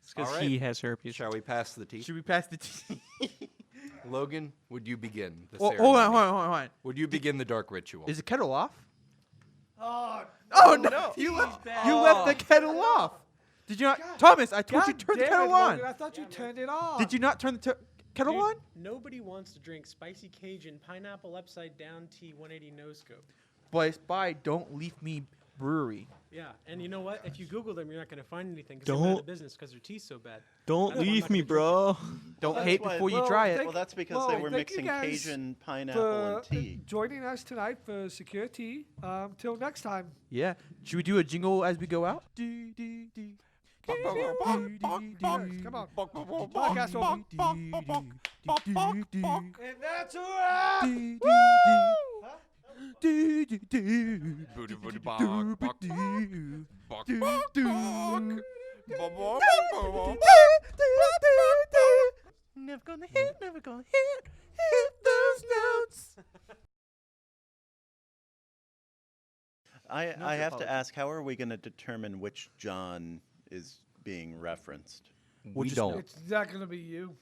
It's because All right. he has herpes. Shall we pass the tea? Should we pass the tea? Logan, would you begin the Oh, ceremony? hold on. Would you begin the dark ritual? Is the kettle off? Oh, Oh no! You left the kettle off. Did you not, Thomas? I told you God to turn the damn kettle it, on. Logan, I thought you turned it off. Did you not turn the kettle Dude, on? Nobody wants to drink spicy Cajun pineapple upside down tea 180 no scope. But it's by Don't Leave Me Brewery. Yeah, and you know what? If you Google them, you're not going to find anything because they're out of business because their tea's so bad. Don't That's why I'm leave not me, gonna drink bro. Don't That's hate why- before you well, try it. thank- Well, that's because Well, they were thank you mixing guys Cajun pineapple for and tea. joining us tonight for SecuriTEA. Till next time. Yeah. Should we do a jingle as we go out? Come on. Podcast over. And that's a wrap. Never gonna hit those notes. I have to ask, how are we going to determine which John is being referenced? We don't. It's not going to be you.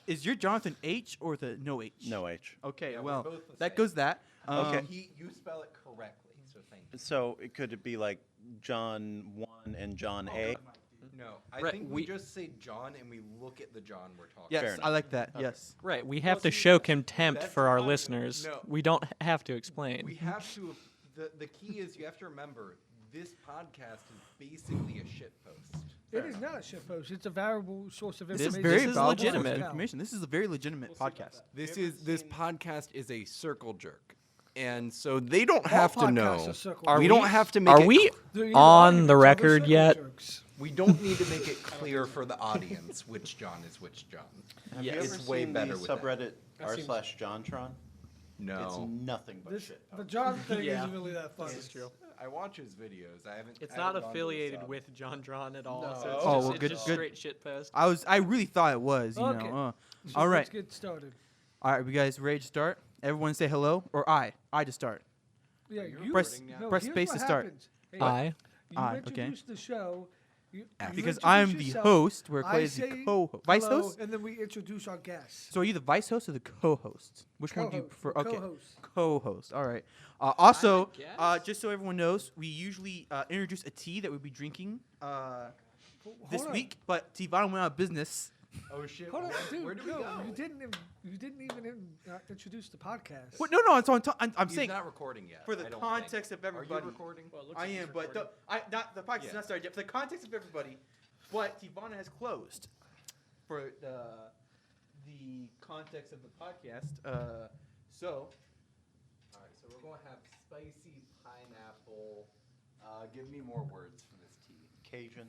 Is your Jonathan H or the no H? No H. Okay, Yeah, we're well, both the that same. goes that. Okay. You spell it correctly, so thank you. So could it be like John 1 and John A? No, I Right, think we- we just say John and we look at the John we're talking Yes, Fair I enough. like that. Okay. Yes. Right, we have to show contempt that's for our not- listeners. no. We don't have to explain. We have to. The key is you have to remember this podcast is basically a shit post. It is not a shitpost. It's a valuable source of This information. is very This is valuable source of legitimate. information. This is a very legitimate podcast. This podcast is a circle jerk, and so they don't All have to podcasts know. are circle Are we we- don't have to make Are it we They're either on arguments the or they're record circle yet? jerks. We don't need to make it clear for the audience which John is which John. Have you It's ever way seen better the with that. subreddit That seems- r/JohnTron? It's No, nothing but This, shit. the John thing Yeah. isn't really that funny. This is true. I watch his videos. I haven't. It's I not haven't gone to the affiliated sub. with John Drawn at all. No. So it's Oh, just, well, it's good- just good. straight shit post. I really thought it was. You Okay. know. So All right. Let's get started. All right. We guys ready to start? Everyone say hello, or I to start. Yeah, you're you Press- no, press here's space what to start. happens. Hey, I. You Aye, okay. introduce the show. You Because introduce I'm the yourself, host, where I Clay is the say vice hello, host. and then we introduce our guests. So are you the vice host or the co-host? Which one do you Co-host, prefer? we're Okay, co-hosts. co-host. All right. Also, guess. just so everyone knows, we usually introduce a tea that we'll be drinking this Hold on. week, but Tivana went out of business. Oh shit! Hold on, dude. Where do we no, go? You didn't even introduce the podcast. What? No. I'm He's saying not recording yet. for the I don't context think. of everybody. Are you recording? Well, it looks I like am, it's but recording. the podcast is Yeah. not started yet. For the context of everybody, but Tivana has closed for the context of the podcast. So All right, so we're going to have spicy pineapple. Give me more words for this tea. Cajun.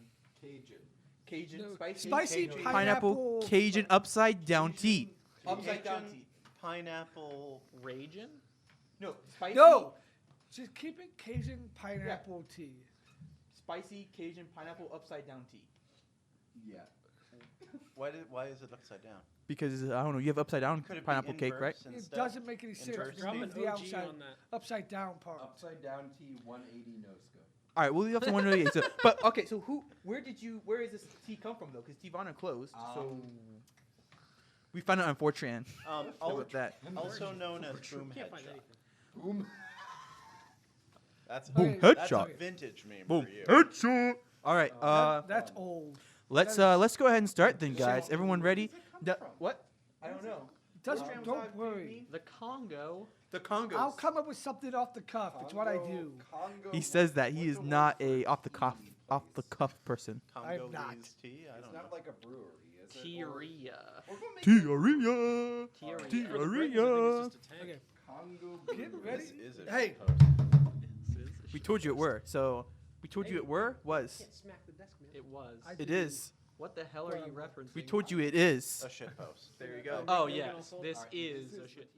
Cajun No, spicy spicy pineapple pineapple- Cajun upside down tea. Upside down Cajun tea. Pineapple. Ragin? No, spicy. No, just keep it Cajun pineapple tea. Spicy Cajun pineapple upside down tea. Yeah. Why is it upside down? Because I don't know, you have upside down Could it be pineapple cake, right? inverse It instead? doesn't make any sense. Inverse Drop Remove an the OG outside, on that. upside down part. Upside down tea, 180 no scope. All right, we'll leave up to 188. So, but okay, so where is this tea come from though? Because Tivana closed, so we found it on 4chan. How about that? Also known as boom Can't find headshot. anything. Boom. That's Boom Okay, that's a headshot. vintage meme Boom for you. headshot. All right. That's old. Let's go ahead and start then, guys. Everyone ready? What? I don't know. Don't worry. The Congo. The Congos. I'll come up with something off the cuff. It's what I do. He says that he is not a off the cuff person. Congo not. Lee's tea? I don't know. like a brewery, is Tieria. Tiaria. Tieria. Okay. Congo Get ready. This is a Hey. shitpost. We told you it were. So we told you it were. Was. Smack the desk, man. It was. It is. What the hell are you referencing? We told you it is. A shitpost. There you go. Oh yes, this is a shit.